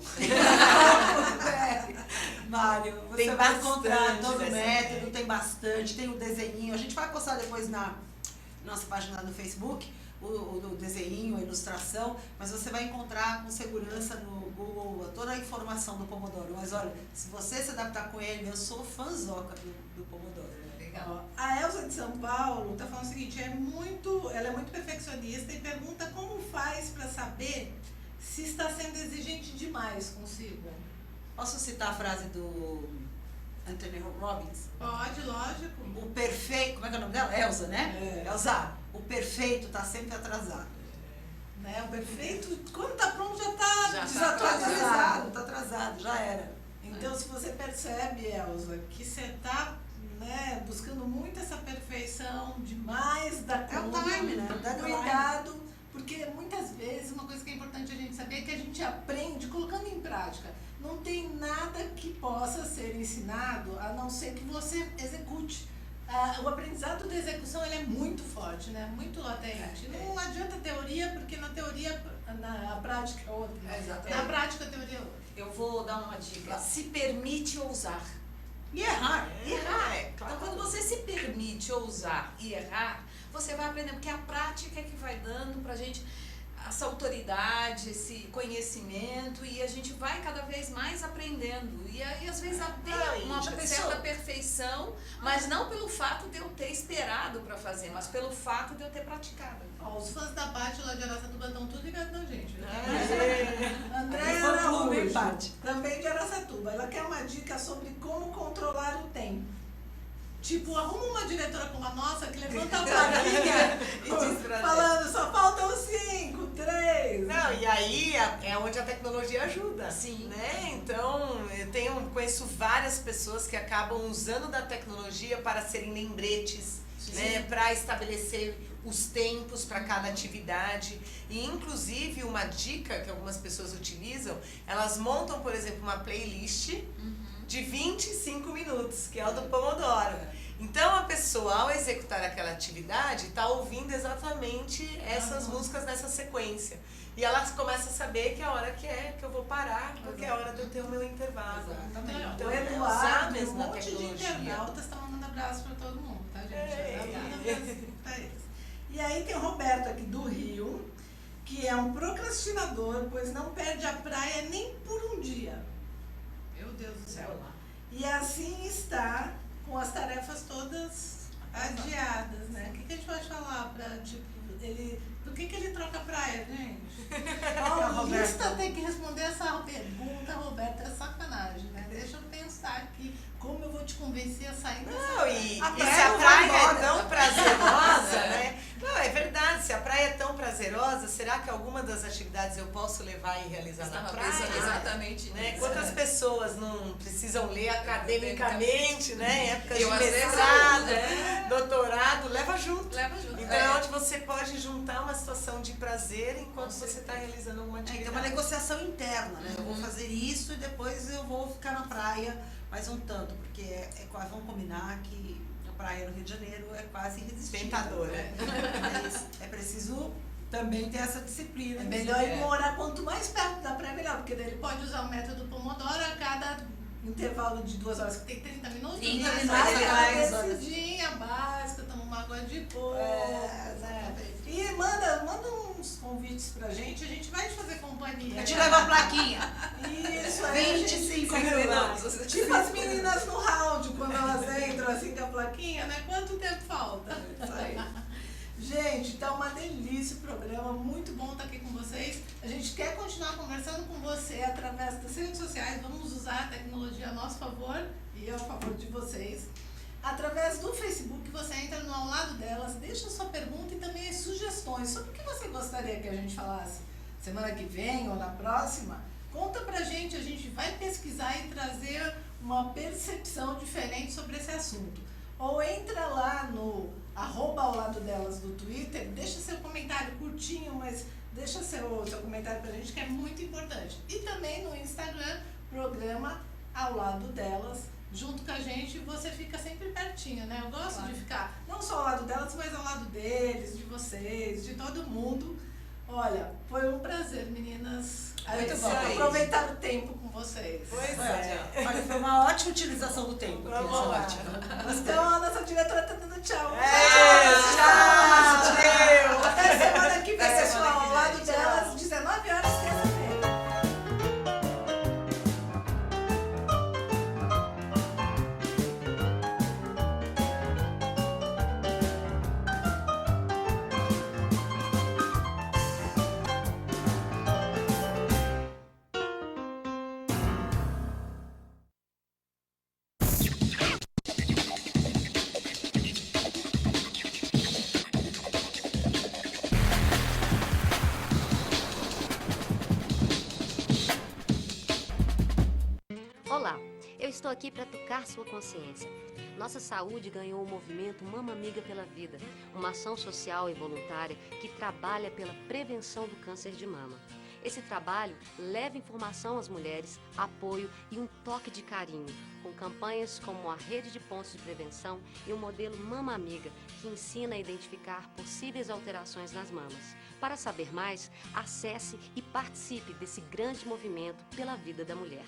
Mário, você tem vai encontrar todo o método, método, tem bastante, tem o desenhinho. A gente vai postar depois na nossa página do Facebook o desenhinho, a ilustração, mas você vai encontrar com segurança no Google toda a informação do Pomodoro. Mas olha, se você se adaptar com ele, eu sou fãzoca do Pomodoro. Legal. A Elza de São Paulo está falando o seguinte, ela é muito perfeccionista e pergunta como faz para saber se está sendo exigente demais consigo. Posso citar a frase do Anthony Robbins? Pode, lógico. O perfeito, como é que é o nome dela? Elza, né? Elza, o perfeito está sempre atrasado. Né? O perfeito, quando está pronto, já está desatualizado. Está atrasado, já era. Então, se você percebe, Elza, que você está buscando muito essa perfeição demais da conta, é o time, né? Cuidado. Porque muitas vezes uma coisa que é importante a gente saber é que a gente aprende colocando em prática. Não tem nada que possa ser ensinado a não ser que você execute. O aprendizado da execução ele é muito forte, né? Muito latente. Não adianta teoria, porque na teoria a prática é outra. Na prática a teoria é outra. Eu vou dar uma dica. Se permite ousar. E errar. Então, quando você se permite ousar e errar, você vai aprender, porque a prática é que vai dando pra gente essa autoridade, esse conhecimento, e a gente vai cada vez mais aprendendo. E aí, às vezes, até uma certa perfeição, mas não pelo fato de eu ter esperado para fazer, mas pelo fato de eu ter praticado. Os fãs da Paty lá de Araçatuba estão tudo ligados na gente. Andréa Araújo, também de Araçatuba. Ela quer uma dica sobre como controlar o tempo. Tipo, arruma uma diretora como a nossa que levanta a plaquinha e diz falando, só faltam 5, 3. Não, e aí é onde a tecnologia ajuda. Sim. Né? Então, eu conheço várias pessoas que acabam usando da tecnologia para serem lembretes, né? Para estabelecer os tempos para cada atividade. E, inclusive, uma dica que algumas pessoas utilizam, elas montam, por exemplo, uma playlist de 25 minutos, que é o do Pomodoro. Então, a pessoa, ao executar aquela atividade, está ouvindo exatamente essas músicas nessa sequência. E ela começa a saber que a hora que eu vou parar, porque é a hora de eu ter o meu intervalo. Exatamente. Então, o Eduardo, um monte de internautas estão mandando a abraço pra todo mundo, tá, gente? Manda um abraço pra eles. E aí tem o Roberto aqui do Rio, que é um procrastinador, pois não perde a praia nem por um dia. Meu Deus do céu. E assim está com as tarefas todas adiadas, né? O que a gente pode falar pra, tipo, ele... Por que ele troca a praia, gente? Paulista tem que responder essa pergunta, Roberto, é sacanagem, né? Deixa eu pensar aqui como eu vou te convencer a sair dessa Não, praia. e se a praia é tão prazerosa, né? Não, é verdade, se a praia é tão prazerosa, será que alguma das atividades eu posso levar e realizar na praia? Exatamente Né? nisso. Quantas pessoas não precisam ler academicamente, né? Em épocas Eu, de às vezes, mestrado, doutorado, leva junto. Leva junto. Então é onde você pode juntar uma situação de prazer enquanto você está realizando alguma atividade. É uma negociação interna, né? Eu vou fazer isso e depois eu vou ficar na praia mais um tanto, porque vamos combinar que a praia no Rio de Janeiro é quase irresistível. Tentadora. Né? É preciso também ter essa disciplina. É melhor ir morar quanto mais perto da praia, melhor, porque daí ele pode usar o método Pomodoro a cada intervalo de 2 horas, que tem 30 minutos. 30 né? minutos, Aquela descidinha básica, toma uma água de coco. E manda uns convites pra gente, a gente vai te fazer companhia. A gente leva a plaquinha. Isso aí. 25 minutos. Tipo as meninas no round, quando elas entram assim com a plaquinha, né? Quanto tempo falta? Isso aí. Gente, tá uma delícia o programa, muito bom estar aqui com vocês. A gente quer continuar conversando com você através das redes sociais, vamos usar a tecnologia a nosso favor e a favor de vocês. Através do Facebook, você entra no Ao Lado Delas, deixa sua pergunta e também as sugestões sobre o que você gostaria que a gente falasse semana que vem ou na próxima. Conta pra gente, a gente vai pesquisar e trazer uma percepção diferente sobre esse assunto. Ou entra lá no @auladodelas do Twitter, deixa seu comentário curtinho, mas deixa seu comentário pra gente, que é muito importante. E também no Instagram, programa Ao Lado Delas, junto com a gente, você fica sempre pertinho, né? Eu gosto de ficar não só ao lado delas, mas ao lado deles, de vocês, de todo mundo. Olha, foi um prazer, meninas. Muito bom. Aproveitar o tempo com vocês. Pois é. Olha, foi uma ótima utilização do tempo. Então a nossa diretora tá dando tchau. Tchau! Até semana que vem, pessoal. Ao lado delas, 19 horas, terça-feira. Olá, eu estou aqui para tocar sua consciência. Nossa saúde ganhou o movimento Mama Amiga pela Vida, uma ação social e voluntária que trabalha pela prevenção do câncer de mama. Esse trabalho leva informação às mulheres, apoio e um toque de carinho, com campanhas como a Rede de Pontos de Prevenção e o modelo Mama Amiga, que ensina a identificar possíveis alterações nas mamas. Para saber mais, acesse e participe desse grande movimento pela vida da mulher.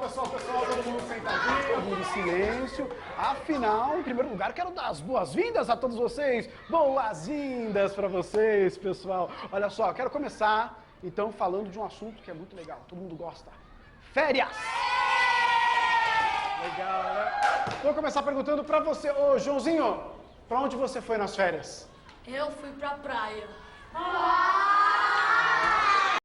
Pessoal, todo mundo sentadinho, todo mundo em silêncio. Afinal, em primeiro lugar, quero dar as boas-vindas a todos vocês. Boas-vindas para vocês, pessoal. Olha só, quero começar, então, falando de um assunto que é muito legal, todo mundo gosta. Férias! Legal, né? Vou começar perguntando pra você. Ô, Joãozinho, pra onde você foi nas férias? Eu fui pra praia.